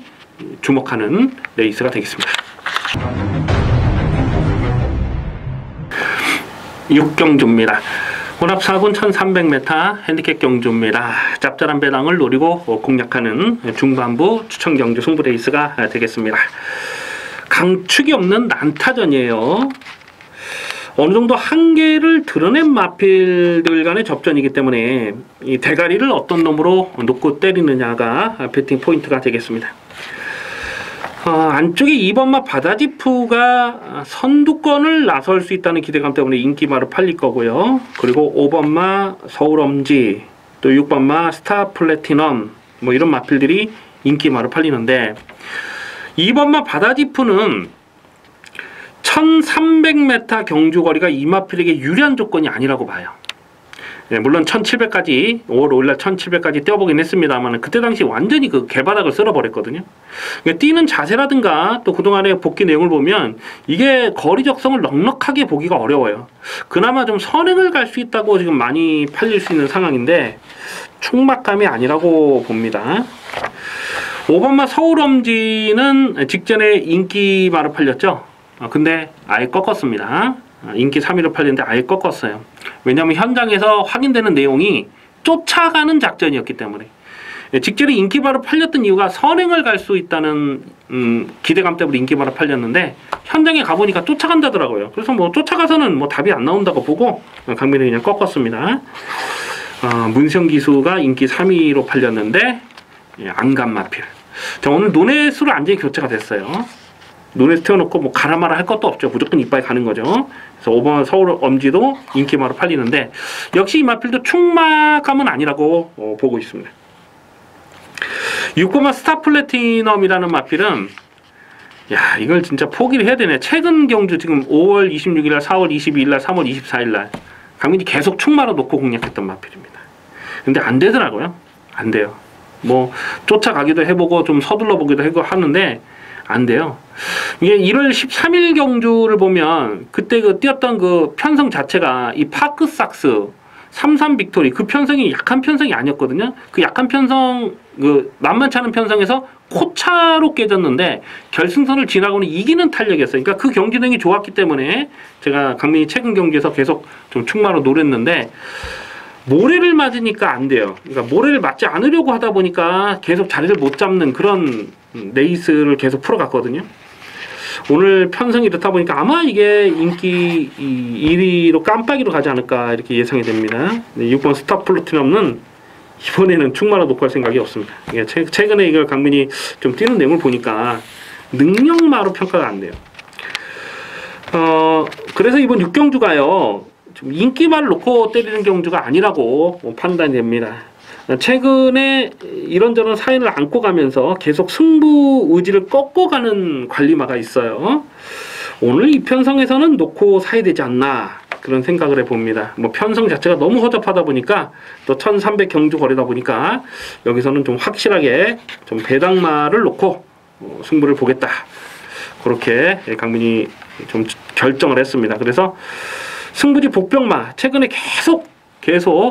주목하는 레이스가 되겠습니다. 6경주입니다. 혼합 4군 1300m 핸디캡 경주입니다. 짭짤한 배당을 노리고 공략하는 중반부 추천 경주 승부 레이스가 되겠습니다. 강축이 없는 난타전이에요. 어느 정도 한계를 드러낸 마필들 간의 접전이기 때문에 이 대가리를 어떤 놈으로 놓고 때리느냐가 배팅 포인트가 되겠습니다. 안쪽에 2번마 바다지프가 선두권을 나설 수 있다는 기대감 때문에 인기마로 팔릴 거고요. 그리고 5번마 서울엄지 또 6번마 스타 플래티넘 뭐 이런 마필들이 인기마로 팔리는데 2번마 바다지프는 1300m 경주거리가 이 마필에게 유리한 조건이 아니라고 봐요. 물론 1700까지 5월 5일날 1700까지 뛰어보긴 했습니다만 그때 당시 완전히 그 개바닥을 쓸어버렸거든요. 그러니까 뛰는 자세라든가 또 그동안의 복귀 내용을 보면 이게 거리 적성을 넉넉하게 보기가 어려워요. 그나마 좀 선행을 갈 수 있다고 지금 많이 팔릴 수 있는 상황인데 충막감이 아니라고 봅니다. 5번마 서울엄지는 직전에 인기마로 팔렸죠. 근데 아예 꺾었습니다. 인기 3위로 팔렸는데 아예 꺾었어요. 왜냐하면 현장에서 확인되는 내용이 쫓아가는 작전이었기 때문에. 직전에 인기바로 팔렸던 이유가 선행을 갈 수 있다는 기대감 때문에 인기바로 팔렸는데 현장에 가보니까 쫓아간다더라고요. 그래서 뭐 쫓아가서는 뭐 답이 안 나온다고 보고 강민이 그냥 꺾었습니다. 문성 기수가 인기 3위로 팔렸는데 안간마필. 자, 오늘 노넷으로 완전히 교체가 됐어요. 노넷 태워놓고 뭐 가라마라 할 것도 없죠. 무조건 이빨 가는 거죠. 그래서 5번 서울 엄지도 인기마로 팔리는데 역시 이 마필도 충막감은 아니라고 보고 있습니다. 6번마 스타플래티넘이라는 마필은 야 이걸 진짜 포기를 해야 되네. 최근 경주 지금 5월 26일날 4월 22일날 3월 24일날 강민이 계속 충마로 놓고 공략했던 마필입니다. 근데 안 되더라고요. 안 돼요. 뭐 쫓아가기도 해보고 좀 서둘러 보기도 하는데 안 돼요. 이게 1월 13일 경주를 보면 그때 그 뛰었던 그 편성 자체가 이 파크삭스 33 빅토리 그 편성이 약한 편성이 아니었거든요. 그 약한 편성 그 만만치 않은 편성에서 코차로 깨졌는데 결승선을 지나고는 이기는 탄력이었어요. 그러니까 그 경기 능이 좋았기 때문에 제가 강민이 최근 경기에서 계속 좀 충마로 노렸는데 모래를 맞으니까 안 돼요. 그러니까 모래를 맞지 않으려고 하다 보니까 계속 자리를 못 잡는 그런 레이스를 계속 풀어갔거든요. 오늘 편성이 이렇다 보니까 아마 이게 인기 1위로 깜빡이로 가지 않을까 이렇게 예상이 됩니다. 6번 스타플래티넘은 이번에는 충마로 놓고 할 생각이 없습니다. 최근에 이걸 강민이 좀 뛰는 내용을 보니까 능력마로 평가가 안 돼요. 그래서 이번 6경주가요. 좀 인기만을 놓고 때리는 경주가 아니라고 판단이 됩니다. 최근에 이런저런 사연을 안고 가면서 계속 승부 의지를 꺾어가는 관리마가 있어요. 오늘 이 편성에서는 놓고 사야 되지 않나 그런 생각을 해봅니다. 뭐 편성 자체가 너무 허접하다 보니까 또 1300 경주 거리다 보니까 여기서는 좀 확실하게 좀 배당마를 놓고 승부를 보겠다. 그렇게 강민이 좀 결정을 했습니다. 그래서 승부지 복병마 최근에 계속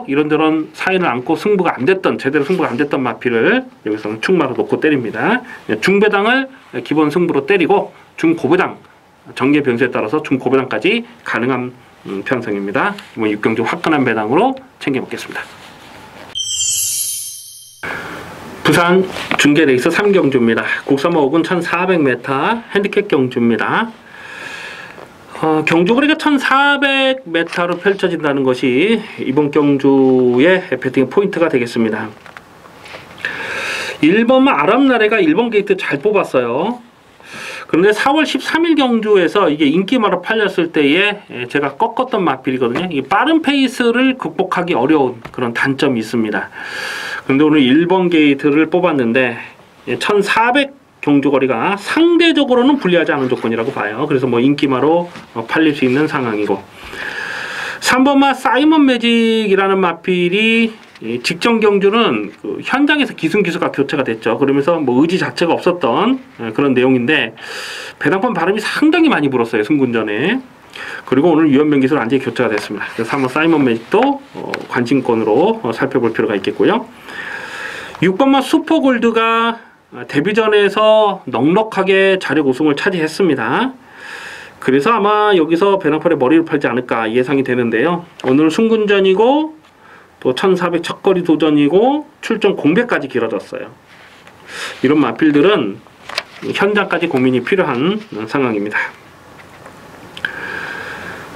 이런저런 사연을 안고 승부가 안 됐던 제대로 승부가 안 됐던 마필을 여기서는 충마로 놓고 때립니다. 중배당을 기본 승부로 때리고 중고배당 전개 변수에 따라서 중고배당까지 가능한 편성입니다. 이번 6경주 화끈한 배당으로 챙겨 먹겠습니다. 부산 중계레이스 3경주입니다. 국산마 5군 1400m 핸디캡 경주입니다. 경주거리가 1400m로 펼쳐진다는 것이 이번 경주의 배팅 포인트가 되겠습니다. 1번마 아랍나래가 1번 게이트 잘 뽑았어요. 그런데 4월 13일 경주에서 이게 인기마로 팔렸을 때에 제가 꺾었던 마필이거든요. 이 빠른 페이스를 극복하기 어려운 그런 단점이 있습니다. 그런데 오늘 1번 게이트를 뽑았는데 1400 경주거리가 상대적으로는 불리하지 않은 조건이라고 봐요. 그래서 뭐 인기마로 팔릴 수 있는 상황이고 3번마 사이먼 매직이라는 마필이 직전 경주는 그 현장에서 기승기수가 교체가 됐죠. 그러면서 뭐 의지 자체가 없었던 그런 내용인데 배당판 바람이 상당히 많이 불었어요. 승군전에. 그리고 오늘 유연병 기술 완전히 교체가 됐습니다. 그래서 3번 사이먼 매직도 관심권으로 살펴볼 필요가 있겠고요. 6번마 슈퍼골드가 데뷔전에서 넉넉하게 자력 우승을 차지했습니다. 그래서 아마 여기서 베나폴의 머리를 팔지 않을까 예상이 되는데요. 오늘 승군전이고 또 1400 첫거리 도전이고 출전 공백까지 길어졌어요. 이런 마필들은 현장까지 고민이 필요한 상황입니다.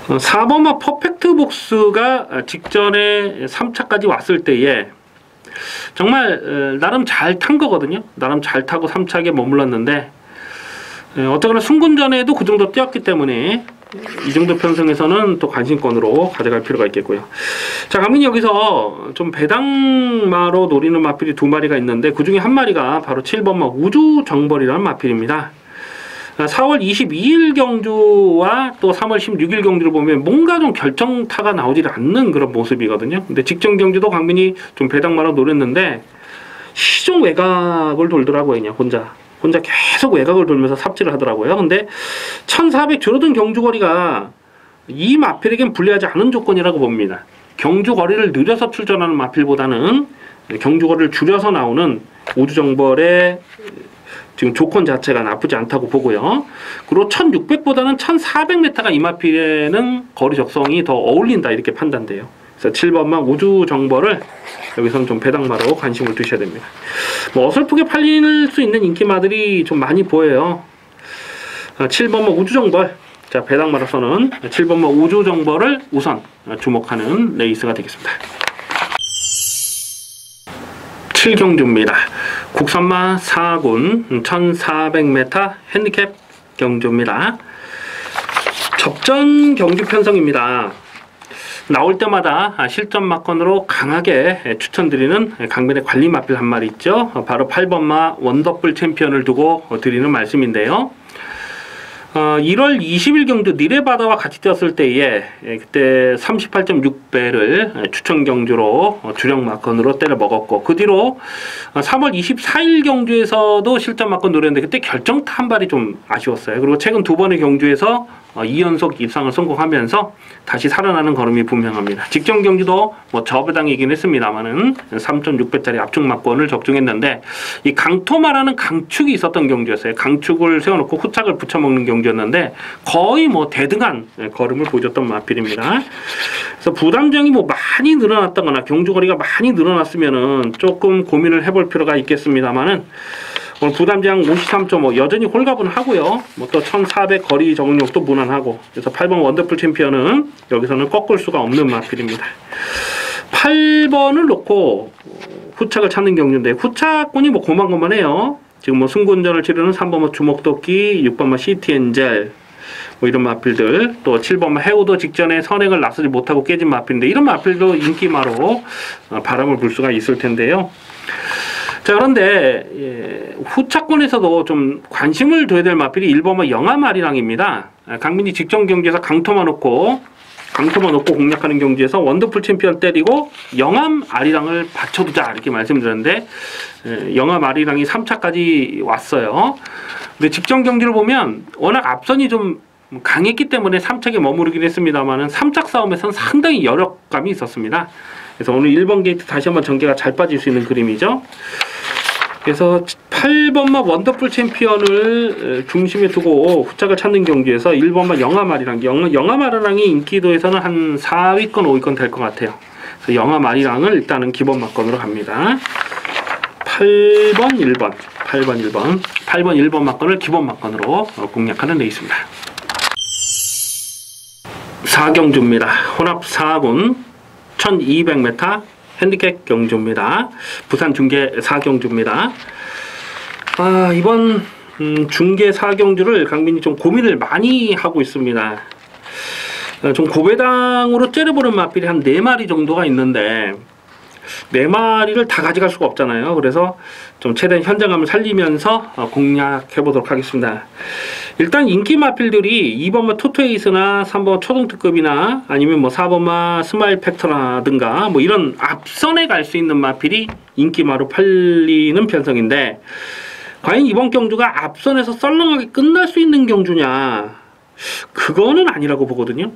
4번마 퍼펙트 복스가 직전에 3차까지 왔을 때에 정말 나름 잘 탄 거거든요. 나름 잘 타고 3차에 머물렀는데 어쨌거나 승군전에도 그 정도 뛰었기 때문에 이 정도 편성에서는 또 관심권으로 가져갈 필요가 있겠고요. 자, 강민이 여기서 좀 배당마로 노리는 마필이 두 마리가 있는데 그 중에 한 마리가 바로 7번마 우주정벌이라는 마필입니다. 4월 22일 경주와 또 3월 16일 경주를 보면 뭔가 좀 결정타가 나오질 않는 그런 모습이거든요. 근데 직전 경주도 강민이 좀 배당마로 노렸는데 시종 외곽을 돌더라고요. 그냥 혼자 계속 외곽을 돌면서 삽질을 하더라고요. 근데 1400 줄어든 경주거리가 이 마필에겐 불리하지 않은 조건이라고 봅니다. 경주거리를 느려서 출전하는 마필보다는 경주거리를 줄여서 나오는 우주정벌의 지금 조건 자체가 나쁘지 않다고 보고요. 그리고 1600보다는 1400m가 이 마필에는 거리 적성이 더 어울린다 이렇게 판단돼요. 그래서 7번마 우주정벌을 여기서는 좀 배당마로 관심을 두셔야 됩니다. 뭐 어설프게 팔릴 수 있는 인기마들이 좀 많이 보여요. 7번마 우주정벌, 자 배당마로서는 7번마 우주정벌을 우선 주목하는 레이스가 되겠습니다. 7경주입니다. 국산마 4군 1400m 핸디캡 경주입니다. 접전 경주 편성입니다. 나올 때마다 실전 막건으로 강하게 추천드리는 강변의 관리 마필 한 마리 있죠. 바로 8번마 원더풀 챔피언을 두고 드리는 말씀인데요. 1월 20일 경주 니레바다와 같이 뛰었을 때에 그때 38.6배를 추천 경주로 주력 막건으로 때려 먹었고, 그 뒤로 3월 24일 경주에서도 실전 막건 노렸는데 그때 결정타 한 발이 좀 아쉬웠어요. 그리고 최근 두 번의 경주에서 2연속 입상을 성공하면서 다시 살아나는 걸음이 분명합니다. 직전 경주도 뭐 저배당이긴 했습니다만은 3.6배짜리 압축 막건을 적중했는데, 이 강토마라는 강축이 있었던 경주였어요. 강축을 세워놓고 후착을 붙여먹는 경주였는데 거의 뭐 대등한 걸음을 보여줬던 마필입니다. 그래서 부담정이 뭐 많이 늘어났다거나 경주거리가 많이 늘어났으면은 조금 고민을 해볼 필요가 있겠습니다만은 오늘 부담장 53.5 여전히 홀가분 하고요. 뭐 또 1400 거리 적응력도 무난하고, 그래서 8번 원더풀 챔피언은 여기서는 꺾을 수가 없는 마필입니다. 8번을 놓고 후착을 찾는 경주인데 후착군이 뭐 고만고만해요. 지금 뭐 승군전을 치르는 3번마 주먹도끼, 6번마 시티엔젤 뭐 이런 마필들, 또 7번마 해우도 직전에 선행을 나서지 못하고 깨진 마필인데 이런 마필도 인기마로 바람을 불 수가 있을 텐데요. 자, 그런데 후차권에서도 좀 관심을 둬야 될 마필이 1번마 영암아리랑입니다. 강민이 직전 경기에서 강토마 놓고 공략하는 경기에서 원더풀 챔피언 때리고 영암아리랑을 받쳐두자 이렇게 말씀드렸는데 영암아리랑이 3차까지 왔어요. 근데 직전 경기를 보면 워낙 앞선이 좀 강했기 때문에 3착에 머무르긴 했습니다만은 3착 싸움에서는 상당히 여력감이 있었습니다. 그래서 오늘 1번 게이트 다시 한번 전개가 잘 빠질 수 있는 그림이죠. 그래서 8번마 원더풀 챔피언을 중심에 두고 후착을 찾는 경기에서 1번마 영암아리랑이 인기도에서는 한 4위권 5위권 될 것 같아요. 그래서 영암아리랑을 일단은 기본 막건으로 갑니다. 8번 1번 막건을 기본 막건으로 공략하는 레이스입니다. 4경주입니다. 혼합 4군 1200m 핸디캡 경주입니다. 부산 중계 4경주입니다. 이번 중계 4경주를 강민이 좀 고민을 많이 하고 있습니다. 좀 고배당으로 째려보는 마필이 한 4마리 정도가 있는데 4마리를 다 가져갈 수가 없잖아요. 그래서 좀 최대한 현장감을 살리면서 공략해 보도록 하겠습니다. 일단 인기 마필들이 2번마 토토에이스나 3번 초등특급이나 아니면 뭐 4번마 스마일 팩터라든가 뭐 이런 앞선에 갈 수 있는 마필이 인기마로 팔리는 편성인데, 과연 이번 경주가 앞선에서 썰렁하게 끝날 수 있는 경주냐, 그거는 아니라고 보거든요.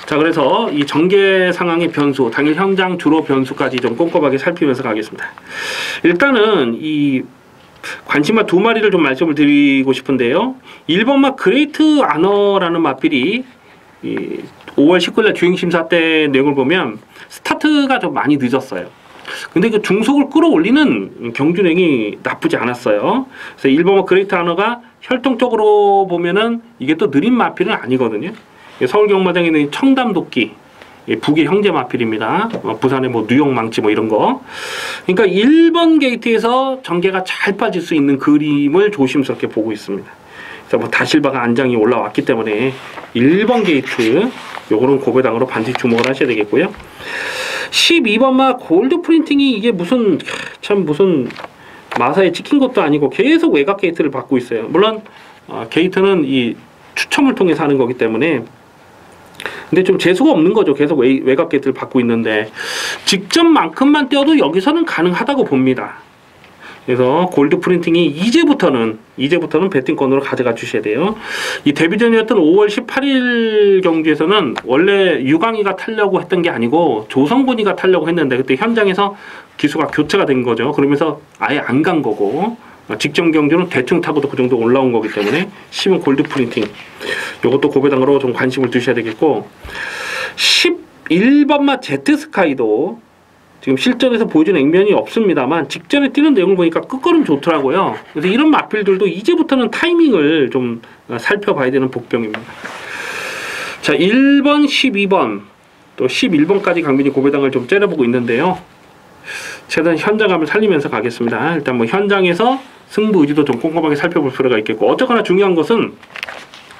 자, 그래서 이 전개 상황의 변수, 당일 현장 주로 변수까지 좀 꼼꼼하게 살피면서 가겠습니다. 일단은 이 관심마 2마리를 좀 말씀을 드리고 싶은데요. 1번마 그레이트 아너라는 마필이 5월 19일날 주행심사 때 내용을 보면 스타트가 좀 많이 늦었어요. 근데 그 중속을 끌어올리는 경주행이 나쁘지 않았어요. 그래서 1번마 그레이트 아너가 혈통적으로 보면은 이게 또 느린 마필은 아니거든요. 서울 경마장에 있는 청담도끼, 북의 형제 마필입니다. 부산의 뭐 뉴욕 망치 뭐 이런 거. 그러니까 1번 게이트에서 전개가 잘 빠질 수 있는 그림을 조심스럽게 보고 있습니다. 그래서 뭐 다실바가 안장이 올라왔기 때문에 1번 게이트 요거는 고배당으로 반드시 주목을 하셔야 되겠고요. 12번마 골드 프린팅이 이게 무슨 마사에 찍힌 것도 아니고 계속 외곽 게이트를 받고 있어요. 물론 게이트는 이 추첨을 통해서 하는 거기 때문에 근데 좀 재수가 없는 거죠. 계속 외곽 게이트를 받고 있는데 직전만큼만 떼어도 여기서는 가능하다고 봅니다. 그래서 골드 프린팅이 이제부터는 배팅권으로 가져가 주셔야 돼요. 이 데뷔전이었던 5월 18일 경기에서는 원래 유광희가 타려고 했던 게 아니고 조성곤이가 타려고 했는데 그때 현장에서 기수가 교체가 된 거죠. 그러면서 아예 안 간 거고 직전 경기는 대충 타고도 그 정도 올라온 거기 때문에 10은 골드 프린팅 이것도 고배당으로 좀 관심을 두셔야 되겠고 11번마 제트스카이도 지금 실전에서 보여주는 액면이 없습니다만 직전에 뛰는 내용을 보니까 끝걸음 좋더라고요. 그래서 이런 마필들도 이제부터는 타이밍을 좀 살펴봐야 되는 복병입니다. 자, 1번, 12번 또 11번까지 강민이 고배당을 좀 째려보고 있는데요. 최대한 현장감을 살리면서 가겠습니다. 일단 뭐 현장에서 승부 의지도 좀 꼼꼼하게 살펴볼 필요가 있겠고 어쨌거나 중요한 것은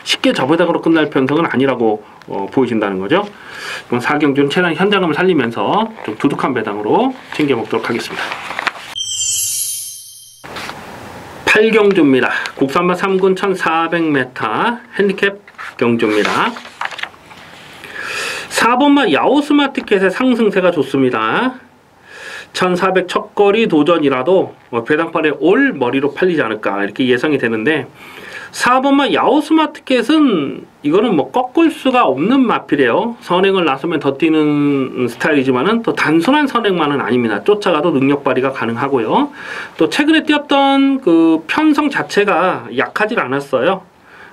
쉽게 저배당으로 끝날 편성은 아니라고 보여진다는 거죠. 이번 4경주는 최대한 현장감을 살리면서 좀 두둑한 배당으로 챙겨 먹도록 하겠습니다. 8경주입니다. 국산마 3군 1400m 핸디캡 경주입니다. 4번마 야오스마티켓의 상승세가 좋습니다. 1400 첫거리 도전이라도 배당판에 올 머리로 팔리지 않을까 이렇게 예상이 되는데 4번마 야오스마티켓은 이거는 뭐 꺾을 수가 없는 마필이에요. 선행을 나서면 더 뛰는 스타일이지만은 또 단순한 선행만은 아닙니다. 쫓아가도 능력 발휘가 가능하고요. 또 최근에 뛰었던 그 편성 자체가 약하질 않았어요.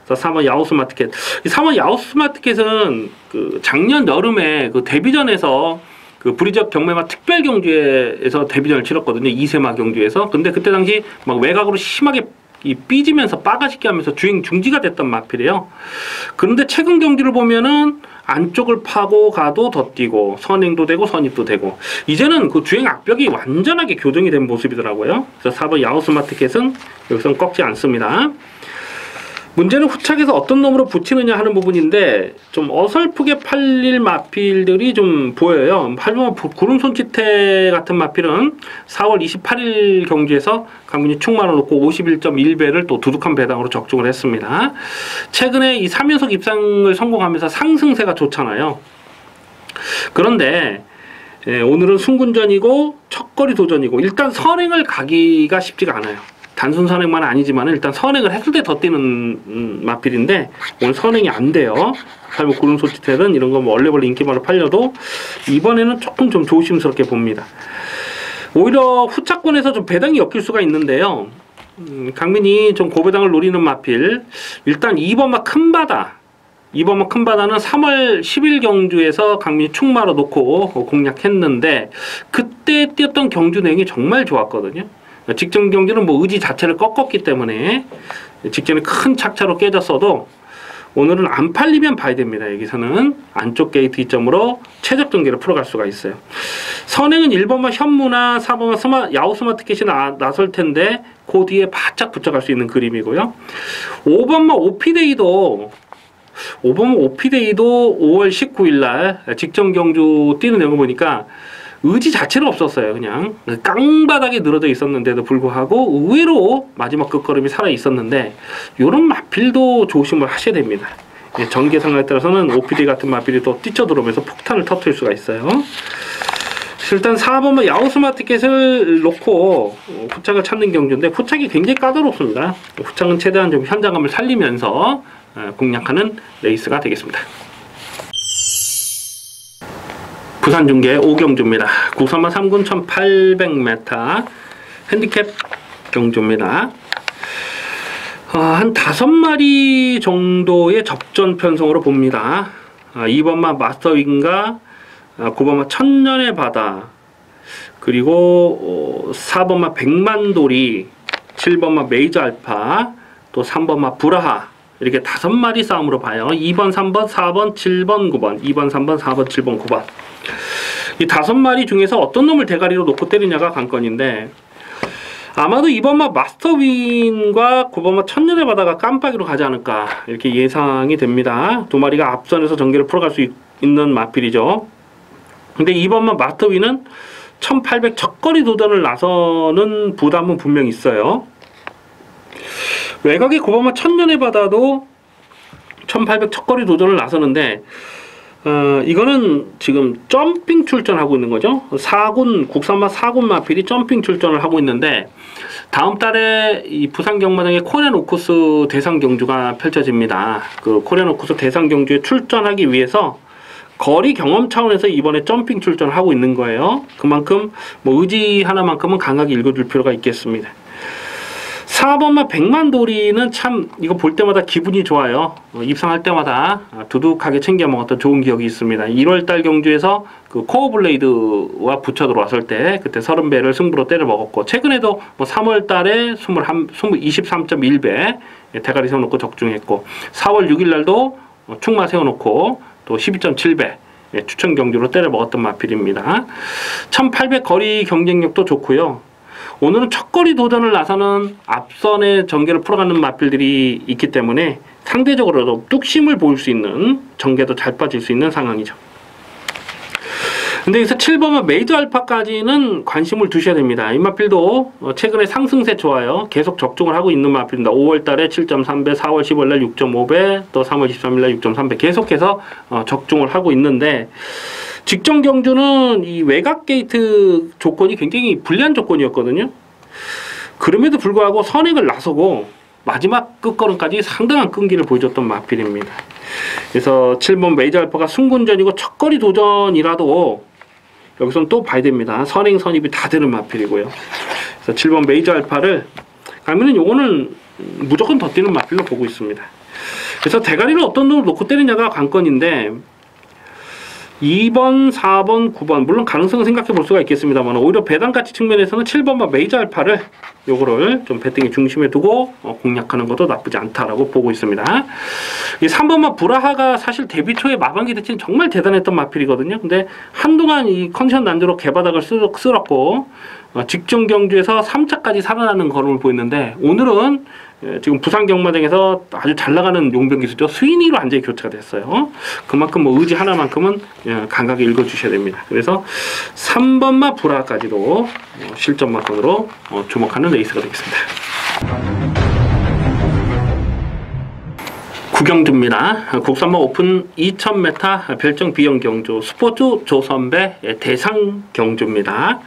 그래서 3번 야오스마티켓. 이 3번 야오스마티켓은 그 작년 여름에 그 데뷔전에서 그 브리적 경매마 특별 경주에서 데뷔전을 치렀거든요. 2세마 경주에서. 근데 그때 당시 막 외곽으로 심하게 삐지면서 빠가시게 하면서 주행 중지가 됐던 마필이에요. 그런데 최근 경기를 보면은 안쪽을 파고 가도 더 뛰고 선행도 되고 선입도 되고 이제는 그 주행 악벽이 완전하게 교정이 된 모습이더라고요. 그래서 4번 야오스마티켓은 여기서는 꺾지 않습니다. 문제는 후착에서 어떤 놈으로 붙이느냐 하는 부분인데 좀 어설프게 팔릴 마필들이 좀 보여요. 하지만 구름 손치태 같은 마필은 4월 28일 경주에서 강민이 충만을 놓고 51.1배를 또 두둑한 배당으로 적중을 했습니다. 최근에 이 3연속 입상을 성공하면서 상승세가 좋잖아요. 그런데 오늘은 순군전이고 첫거리 도전이고 일단 선행을 가기가 쉽지가 않아요. 단순 선행만 아니지만 일단 선행을 했을 때 더 뛰는 마필인데 오늘 선행이 안 돼요. 뭐 구름 소치텔은 이런 거 뭐 얼레벌레 인기말로 팔려도 이번에는 조금 좀 조심스럽게 봅니다. 오히려 후차권에서 좀 배당이 엮일 수가 있는데요. 강민이 좀 고배당을 노리는 마필 일단 2번마 큰바다 2번마 큰바다는 3월 10일 경주에서 강민이 충마로 놓고 공략했는데 그때 뛰었던 경주 내용이 정말 좋았거든요. 직전 경기는 뭐 의지 자체를 꺾었기 때문에 직전에 큰 착차로 깨졌어도 오늘은 안 팔리면 봐야 됩니다. 여기서는 안쪽 게이트 이점으로 최적 경기를 풀어갈 수가 있어요. 선행은 1번마 현무나 4번마 야오스마티켓이 나설 텐데 그 뒤에 바짝 붙여갈 수 있는 그림이고요. 5번마 오피데이도 5월 19일 날 직전 경주 뛰는 내용을 보니까 의지 자체는 없었어요. 그냥 깡바닥에 늘어져 있었는데도 불구하고 의외로 마지막 끝걸음이 살아 있었는데 이런 마필도 조심을 하셔야 됩니다. 전개 상황에 따라서는 OPD 같은 마필이 또 뛰쳐들어오면서 폭탄을 터뜨릴 수가 있어요. 일단 4번은 야오스마티켓을 놓고 후착을 찾는 경주인데 후착이 굉장히 까다롭습니다. 후착은 최대한 좀 현장감을 살리면서 공략하는 레이스가 되겠습니다. 부산중계 5경주입니다. 국산마 3군 1800m 핸디캡 경주입니다. 한 5마리 정도의 접전 편성으로 봅니다. 2번마 마스터윙과 9번마 천년의 바다 그리고 4번마 백만돌이 7번마 메이저 알파 또 3번마 브라하 이렇게 5마리 싸움으로 봐요. 2번, 3번, 4번, 7번, 9번 2번, 3번, 4번, 7번, 9번 이 5마리 중에서 어떤 놈을 대가리로 놓고 때리냐가 관건인데 아마도 2번마 마스터윈과 9번마 천년의 바다가 깜빡이로 가지 않을까 이렇게 예상이 됩니다. 2마리가 앞선에서 전개를 풀어갈 수 있는 마필이죠. 근데 2번마 마스터윈은 1800 첫거리 도전을 나서는 부담은 분명히 있어요. 외곽의 9번마 천년의 바다도 1800 첫거리 도전을 나서는데 이거는 지금 점핑 출전하고 있는 거죠. 4군 국산마 4군 마필이 점핑 출전을 하고 있는데 다음 달에 이 부산 경마장의 코리안 오쿠스 대상 경주가 펼쳐집니다. 그 코리안 오쿠스 대상 경주에 출전하기 위해서 거리 경험 차원에서 이번에 점핑 출전을 하고 있는 거예요. 그만큼 뭐 의지 하나만큼은 강하게 읽어줄 필요가 있겠습니다. 4번마 백만도리는 참 이거 볼 때마다 기분이 좋아요. 입상할 때마다 두둑하게 챙겨 먹었던 좋은 기억이 있습니다. 1월달 경주에서 그 코어블레이드와 붙여 들어왔을 때 그때 30배를 승부로 때려 먹었고 최근에도 뭐 3월달에 23.1배 대가리 세워놓고 적중했고 4월 6일날도 충마 세워놓고 또 12.7배 추천 경주로 때려 먹었던 마필입니다. 1800 거리 경쟁력도 좋고요. 오늘은 첫거리 도전을 나서는 앞선의 전개를 풀어가는 마필들이 있기 때문에 상대적으로도 뚝심을 보일 수 있는 전개도 잘 빠질 수 있는 상황이죠. 근데 여기서 7번마 메이저 알파까지는 관심을 두셔야 됩니다. 이 마필도 최근에 상승세 좋아요. 계속 적중을 하고 있는 마필입니다. 5월달에 7.3배, 4월 15일날 6.5배, 또 3월 13일날 6.3배 계속해서 적중을 하고 있는데 직전 경주는 이 외곽 게이트 조건이 굉장히 불리한 조건이었거든요. 그럼에도 불구하고 선행을 나서고 마지막 끝걸음까지 상당한 끈기를 보여줬던 마필입니다. 그래서 7번 메이저 알파가 승군전이고 첫거리 도전이라도 여기서는 또 봐야 됩니다. 선행 선입이 다 되는 마필이고요. 그래서 7번 메이저 알파를 가면은 요거는 무조건 더 뛰는 마필로 보고 있습니다. 그래서 대가리를 어떤 놈을 놓고 때리냐가 관건인데 2번, 4번, 9번 물론 가능성은 생각해 볼 수가 있겠습니다만 오히려 배당가치 측면에서는 7번과 메이저 알파를 요거를 좀 배팅의 중심에 두고 공략하는 것도 나쁘지 않다라고 보고 있습니다. 이 3번마 브라하가 사실 데뷔 초에 마방기 대치는 정말 대단했던 마필이거든요. 근데 한동안 이 컨디션 난조로 개바닥을 쓸었고 직전 경주에서 3차까지 살아나는 걸음을 보였는데 오늘은 지금 부산 경마장에서 아주 잘 나가는 용병 기수죠. 스위니로 완전히 교체가 됐어요. 그만큼 뭐 의지 하나만큼은 감각에 읽어주셔야 됩니다. 그래서 3번마 브라까지도 실전마건으로 주목하는 레이스가 되겠습니다. 구경주입니다. 국산마 오픈 2000m 별정 비용 경주 스포츠 조선배 대상 경주입니다.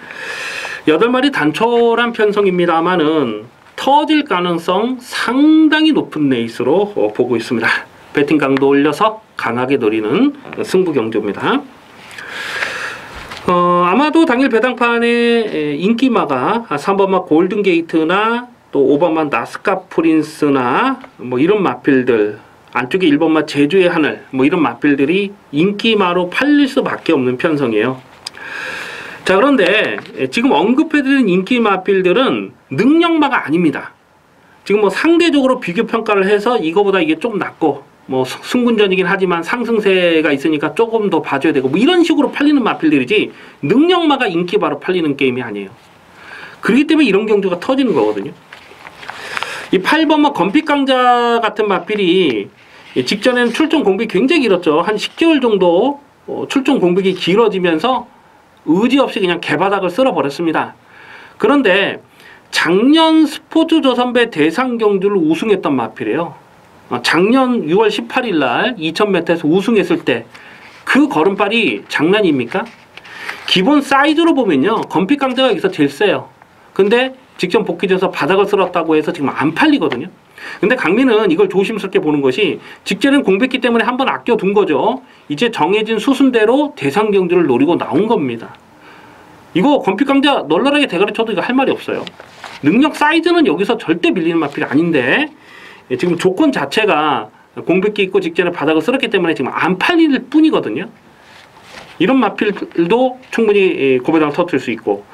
8마리 단촐한 편성입니다만은 터질 가능성 상당히 높은 레이스로 보고 있습니다. 배팅 강도 올려서 강하게 노리는 승부 경주입니다. 아마도 당일 배당판에 인기마가 3번마 골든게이트나 또 5번마 나스카 프린스나 뭐 이런 마필들 안쪽에 1번마 제주의 하늘 뭐 이런 마필들이 인기마로 팔릴 수밖에 없는 편성이에요. 자, 그런데 지금 언급해드린 인기 마필들은 능력마가 아닙니다. 지금 뭐 상대적으로 비교 평가를 해서 이거보다 이게 좀 낫고 뭐 승군전이긴 하지만 상승세가 있으니까 조금 더 봐줘야 되고 뭐 이런 식으로 팔리는 마필들이지 능력마가 인기바로 팔리는 게임이 아니에요. 그렇기 때문에 이런 경주가 터지는 거거든요. 이 8번마 건픽강자 같은 마필이 직전에는 출전 공백이 굉장히 길었죠. 한 10개월 정도 출전 공백이 길어지면서 의지 없이 그냥 개바닥을 쓸어버렸습니다. 그런데 작년 스포츠 조선배 대상 경주를 우승했던 마필이에요. 작년 6월 18일 날 2000m에서 우승했을 때 그 걸음발이 장난입니까? 기본 사이즈로 보면요. 건픽 강자가 여기서 제일 세요. 근데 직전 복귀전에서 바닥을 쓸었다고 해서 지금 안 팔리거든요. 근데 강민은 이걸 조심스럽게 보는 것이 직전엔 공백기 때문에 한번 아껴둔 거죠. 이제 정해진 수순대로 대상 경주를 노리고 나온 겁니다. 이거 건픽 강자 널널하게 대가리 쳐도 이거 할 말이 없어요. 능력 사이즈는 여기서 절대 밀리는 마필이 아닌데 지금 조건 자체가 공백기 있고 직전에 바닥을 쓸었기 때문에 지금 안 팔릴 뿐이거든요. 이런 마필도 충분히 고배당을 터뜨릴 수 있고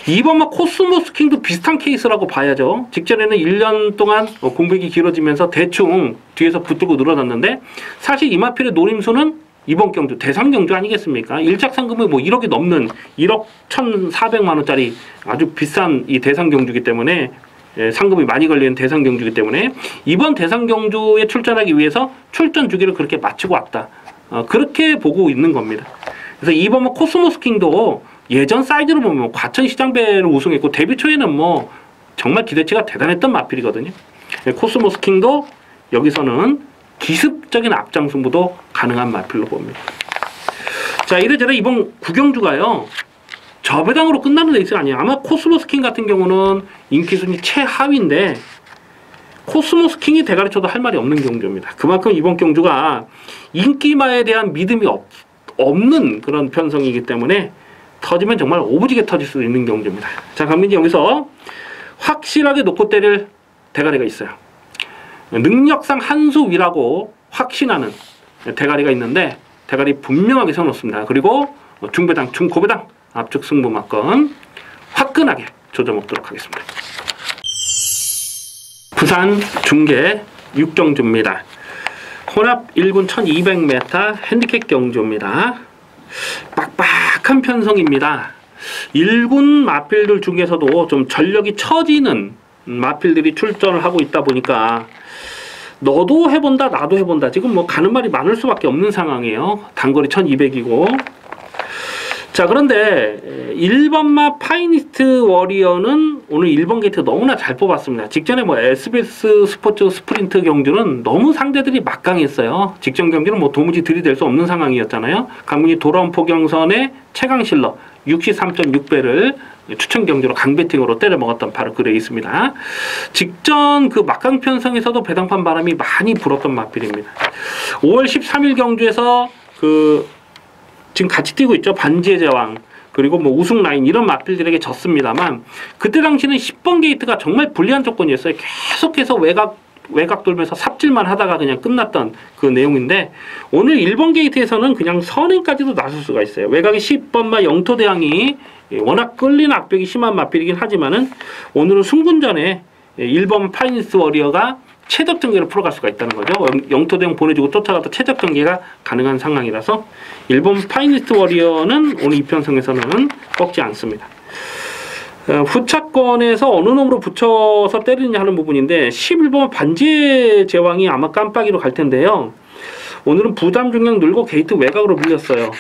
2번마 코스모스 킹도 비슷한 케이스라고 봐야죠. 직전에는 1년 동안 공백이 길어지면서 대충 뒤에서 붙들고 늘어났는데 사실 이 마필의 노림수는 이번 경주 대상 경주 아니겠습니까? 1착 상금이 뭐 1억이 넘는 1억 1,400만 원짜리 아주 비싼 이 대상 경주이기 때문에 상금이 많이 걸리는 대상 경주이기 때문에 이번 대상 경주에 출전하기 위해서 출전 주기를 그렇게 맞추고 왔다. 그렇게 보고 있는 겁니다. 그래서 2번마 코스모스 킹도 예전 사이즈로 보면 과천 시장배를 우승했고 데뷔 초에는 뭐 정말 기대치가 대단했던 마필이거든요. 코스모스 킹도 여기서는 기습적인 앞장 승부도 가능한 마필로 봅니다. 자, 이래저래 이번 구경주가요, 저배당으로 끝나는 레이스가 아니에요. 아마 코스모스 킹 같은 경우는 인기 순위 최하위인데 코스모스 킹이 대가리 쳐도 할 말이 없는 경주입니다. 그만큼 이번 경주가 인기마에 대한 믿음이 없는 그런 편성이기 때문에 터지면 정말 오부지게 터질 수 있는 경주입니다. 자, 그럼 이제 여기서 확실하게 놓고 때릴 대가리가 있어요. 능력상 한 수 위라고 확신하는 대가리가 있는데 대가리 분명하게 세워놓습니다. 그리고 중배당, 중고배당 압축 승부마건 화끈하게 조져먹도록 하겠습니다. 부산 중계 6경주입니다. 혼합 1군 1200m 핸디캡 경주입니다. 빡빡한 편성입니다. 1군 마필들 중에서도 좀 전력이 처지는 마필들이 출전을 하고 있다 보니까 너도 해본다 나도 해본다 지금 뭐 가는 말이 많을 수밖에 없는 상황이에요. 단거리 1200이고. 자, 그런데 1번마 파이니스트 워리어는 오늘 1번 게이트 너무나 잘 뽑았습니다. 직전에 뭐 SBS 스포츠 스프린트 경주는 너무 상대들이 막강했어요. 직전 경기는 뭐 도무지 들이댈 수 없는 상황이었잖아요. 강민이 돌아온 포경선의 최강실러 63.6배를 추천 경주로 강배팅으로 때려 먹었던 바로 그 레이스입니다. 직전 그 막강 편성에서도 배당판 바람이 많이 불었던 마필입니다. 5월 13일 경주에서 지금 같이 뛰고 있죠. 반지의 제왕 그리고 뭐 우승 라인 이런 마필들에게 졌습니다만 그때 당시는 10번 게이트가 정말 불리한 조건이었어요. 계속해서 외곽 돌면서 삽질만 하다가 그냥 끝났던 그 내용인데 오늘 1번 게이트에서는 그냥 선행까지도 나설 수가 있어요. 외곽의 10번마 영토대왕이 워낙 끌리는 악벽이 심한 마필이긴 하지만은 오늘은 승군전에 1번 파이니스트 워리어가 최적 전개를 풀어갈 수가 있다는 거죠. 영토대왕 보내주고 쫓아가도 최적 전개가 가능한 상황이라서 일본 파이니스트 워리어는 오늘 이편성에서는 꺾지 않습니다. 후차권에서 어느 놈으로 붙여서 때리느냐 하는 부분인데 11번 반지의 제왕이 아마 깜빡이로 갈 텐데요. 오늘은 부담 중량 늘고 게이트 외곽으로 밀렸어요.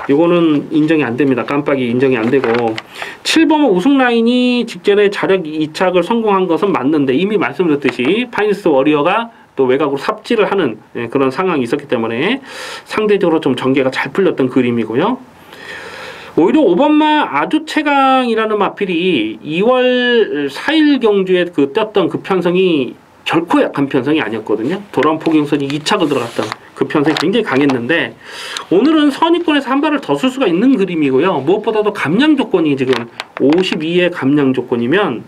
이거는 인정이 안 됩니다. 깜빡이 인정이 안 되고 7번 우승 라인이 직전에 자력 2착을 성공한 것은 맞는데 이미 말씀드렸듯이 파이니스트 워리어가 또 외곽으로 삽질을 하는 그런 상황이 있었기 때문에 상대적으로 좀 전개가 잘 풀렸던 그림이고요. 오히려 5번마 아주 최강이라는 마필이 2월 4일 경주에 떴던 그 편성이 결코 약한 편성이 아니었거든요. 돌아온 포경선이 2착을 들어갔던 그 편성이 굉장히 강했는데 오늘은 선위권에서 한 발을 더 쓸 수가 있는 그림이고요. 무엇보다도 감량 조건이 지금 52의 감량 조건이면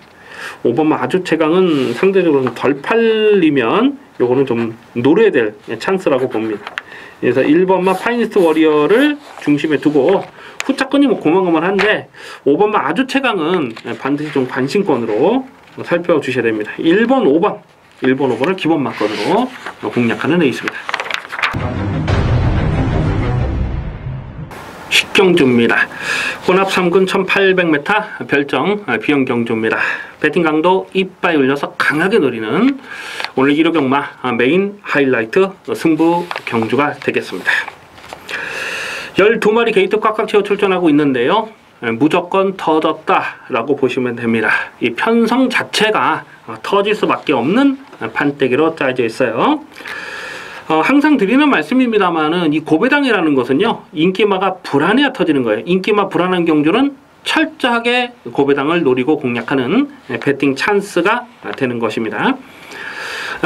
5번마 아주 최강은 상대적으로 덜 팔리면 요거는 좀 노려야 될 찬스라고 봅니다. 그래서 1번마 파이니스트 워리어를 중심에 두고 후차권이 뭐 고만고만한데 5번마 아주 최강은 반드시 좀 관심권으로 살펴주셔야 됩니다. 1번, 5번을 기본 막건으로 공략하는 레이스입니다. 식경주입니다. 혼합 3군 1800m 별정 비영 경주입니다. 배팅 강도 이빠이 올려서 강하게 노리는 오늘 1호 경마 메인 하이라이트 승부 경주가 되겠습니다. 12마리 게이트 꽉꽉 채워 출전하고 있는데요. 무조건 터졌다라고 보시면 됩니다. 이 편성 자체가 터질 수밖에 없는 판때기로 짜여져 있어요. 항상 드리는 말씀입니다만은 이 고배당이라는 것은요, 인기마가 불안해야 터지는 거예요. 인기마 불안한 경주는 철저하게 고배당을 노리고 공략하는 배팅 찬스가 되는 것입니다.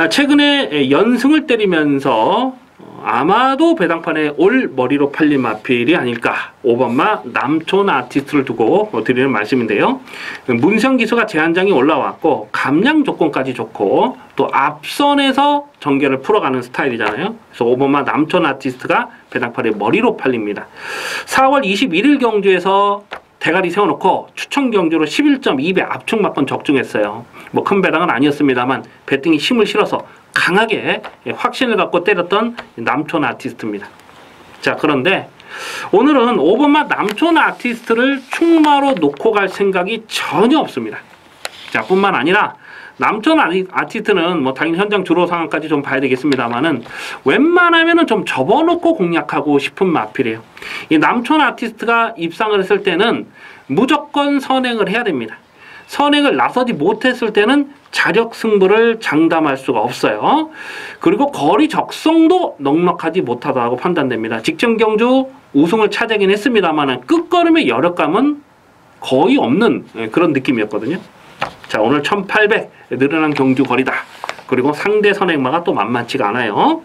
최근에 연승을 때리면서 아마도 배당판에 올 머리로 팔린 마필이 아닐까. 5번마 남촌 아티스트를 두고 드리는 말씀인데요. 문성 기수가 제한장이 올라왔고 감량 조건까지 좋고 또 앞선에서 전개를 풀어가는 스타일이잖아요. 그래서 5번마 남촌 아티스트가 배당판에 머리로 팔립니다. 4월 21일 경주에서 대가리 세워놓고 추천 경주로 11.2배 압축 막건 적중했어요. 뭐 큰 배당은 아니었습니다만 배팅이 힘을 실어서 강하게 확신을 갖고 때렸던 남촌 아티스트입니다. 자, 그런데 오늘은 5번마 남촌 아티스트를 충마로 놓고 갈 생각이 전혀 없습니다. 자, 뿐만 아니라 남촌 아티스트는 뭐 당연히 현장 주로 상황까지 좀 봐야 되겠습니다만은 웬만하면은 좀 접어놓고 공략하고 싶은 마필이에요. 이 남촌 아티스트가 입상을 했을 때는 무조건 선행을 해야 됩니다. 선행을 나서지 못했을 때는 자력 승부를 장담할 수가 없어요. 그리고 거리 적성도 넉넉하지 못하다고 판단됩니다. 직전 경주 우승을 차지하긴 했습니다만 끝걸음의 여력감은 거의 없는 그런 느낌이었거든요. 자, 오늘 1800 늘어난 경주 거리다. 그리고 상대 선행마가 또 만만치가 않아요.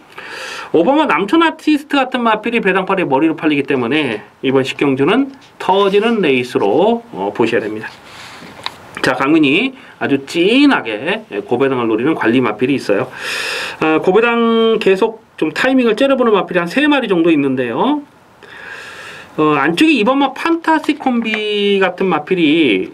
오바마 남촌 아티스트 같은 마필이 배당팔에 머리로 팔리기 때문에 이번 식경주는 터지는 레이스로 보셔야 됩니다. 자, 강민이 아주 찐하게 고배당을 노리는 관리 마필이 있어요. 고배당 계속 좀 타이밍을 째려보는 마필이 한 3마리 정도 있는데요. 안쪽에 이번마 판타스틱 콤비 같은 마필이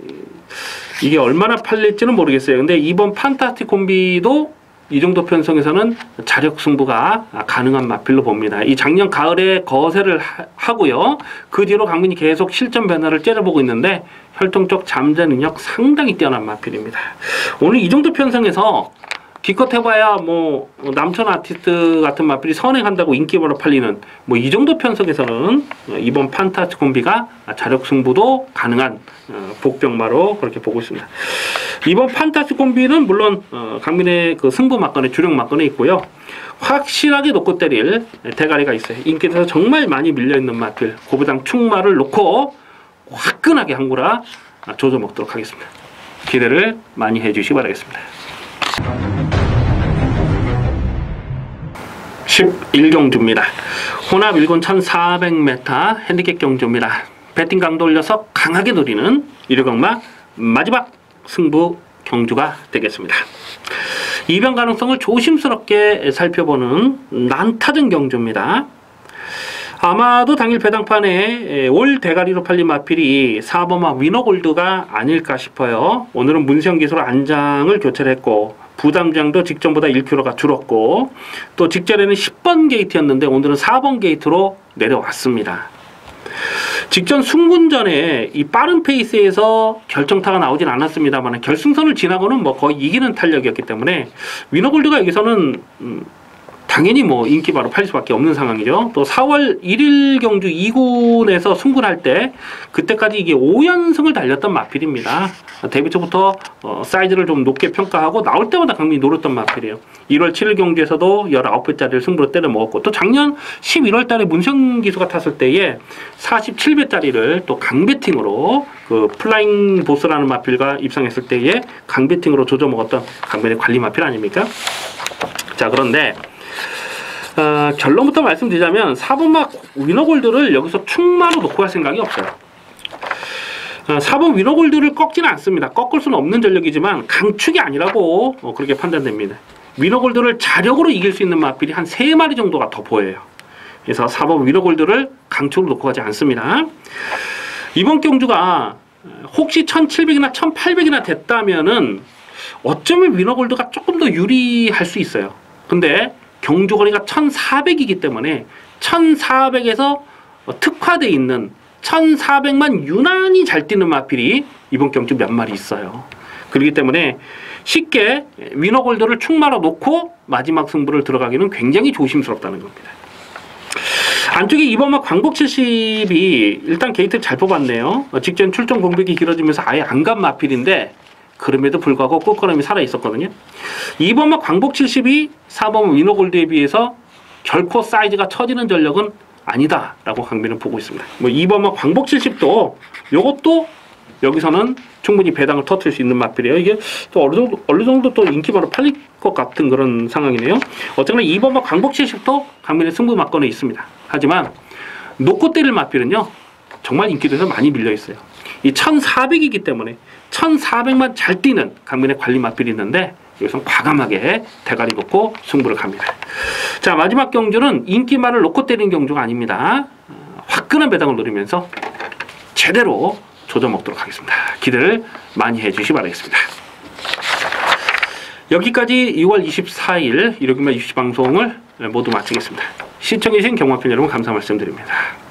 이게 얼마나 팔릴지는 모르겠어요. 근데 이번 판타스틱 콤비도 이 정도 편성에서는 자력 승부가 가능한 마필로 봅니다. 이 작년 가을에 거세를 하고요. 그 뒤로 강민이 계속 실전 변화를 째려보고 있는데 혈통적 잠재 능력 상당히 뛰어난 마필입니다. 오늘 이 정도 편성에서 기껏 해봐야 뭐 남천 아티스트 같은 마필이 선행한다고 인기바로 팔리는 뭐 이 정도 편성에서는 이번 판타스틱 콤비가 자력 승부도 가능한 복병마로 그렇게 보고 있습니다. 이번 판타스틱 콤비는 물론 강민의 그 승부 막건에 주력 막건에 있고요. 확실하게 놓고 때릴 대가리가 있어요. 인기에서 정말 많이 밀려있는 마필 고배당 충마를 놓고 화끈하게 한구라 조져 먹도록 하겠습니다. 기대를 많이 해주시기 바라겠습니다. 11경주입니다. 혼합 1군 1400m 핸디캡 경주입니다. 배팅 강도 올려서 강하게 노리는 1경마 마지막 승부 경주가 되겠습니다. 이변 가능성을 조심스럽게 살펴보는 난타전 경주입니다. 아마도 당일 배당판에 올 대가리로 팔린 마필이 4번마 위너골드가 아닐까 싶어요. 오늘은 문세영 기수로 안장을 교체를 했고 부담장도 직전보다 1kg가 줄었고 또 직전에는 10번 게이트였는데 오늘은 4번 게이트로 내려왔습니다. 직전 승군전에 이 빠른 페이스에서 결정타가 나오진 않았습니다만 결승선을 지나고는 뭐 거의 이기는 탄력이었기 때문에 위너골드가 여기서는 당연히 뭐 인기 바로 팔릴 수밖에 없는 상황이죠. 또 4월 1일 경주 2군에서 승군할 때 그때까지 이게 5연승을 달렸던 마필입니다. 데뷔 초부터 사이즈를 좀 높게 평가하고 나올 때마다 강민이 노렸던 마필이에요. 1월 7일 경주에서도 19배짜리를 승부로 때려 먹었고 또 작년 11월 달에 문세영 기수가 탔을 때에 47배짜리를 또 강배팅으로 그 플라잉 보스라는 마필과 입상했을 때에 강배팅으로 조져 먹었던 강민의 관리 마필 아닙니까? 자, 그런데 결론부터 말씀드리자면 4번마 위너골드를 여기서 충마로 놓고 갈 생각이 없어요. 4번 위너골드를 꺾지는 않습니다. 꺾을 수는 없는 전력이지만 강축이 아니라고 그렇게 판단됩니다. 위너골드를 자력으로 이길 수 있는 마필이 한 3마리 정도가 더 보여요. 그래서 4번 위너골드를 강축으로 놓고 가지 않습니다. 이번 경주가 혹시 1700이나 1800이나 됐다면은 어쩌면 위너골드가 조금 더 유리할 수 있어요. 근데 경주거리가 1400이기 때문에 1400에서 특화되어 있는 1400만 유난히 잘 뛰는 마필이 이번 경주 몇 마리 있어요. 그렇기 때문에 쉽게 위너골드를 충마로 놓고 마지막 승부를 들어가기는 굉장히 조심스럽다는 겁니다. 안쪽에 이번마 광복 70이 일단 게이트를 잘 뽑았네요. 직전 출전 공백이 길어지면서 아예 안 간 마필인데 그럼에도 불구하고 끝걸음이 살아있었거든요. 2번마 광복 70이 4번 위너골드에 비해서 결코 사이즈가 처지는 전력은 아니다 라고 강민은 보고 있습니다. 뭐 2번마 광복 70도 요것도 여기서는 충분히 배당을 터뜨릴 수 있는 마필이에요. 이게 또 어느 정도 또 인기바로 팔릴 것 같은 그런 상황이네요. 어쨌거나 2번마 광복 70도 강민의 승부 막건에 있습니다. 하지만 놓고 때릴 마필은요 정말 인기도에서 많이 밀려 있어요. 이 1400이기 때문에 1400만 잘 뛰는 강민의 관리 마필이 있는데 여기서 과감하게 대가리 놓고 승부를 갑니다. 자, 마지막 경주는 인기말을 놓고 때리는 경주가 아닙니다. 화끈한 배당을 노리면서 제대로 조져 먹도록 하겠습니다. 기대를 많이 해주시기 바라겠습니다. 여기까지 6월 24일 일요일날 20시 방송을 모두 마치겠습니다. 시청해주신 경마팬 여러분 감사 말씀드립니다.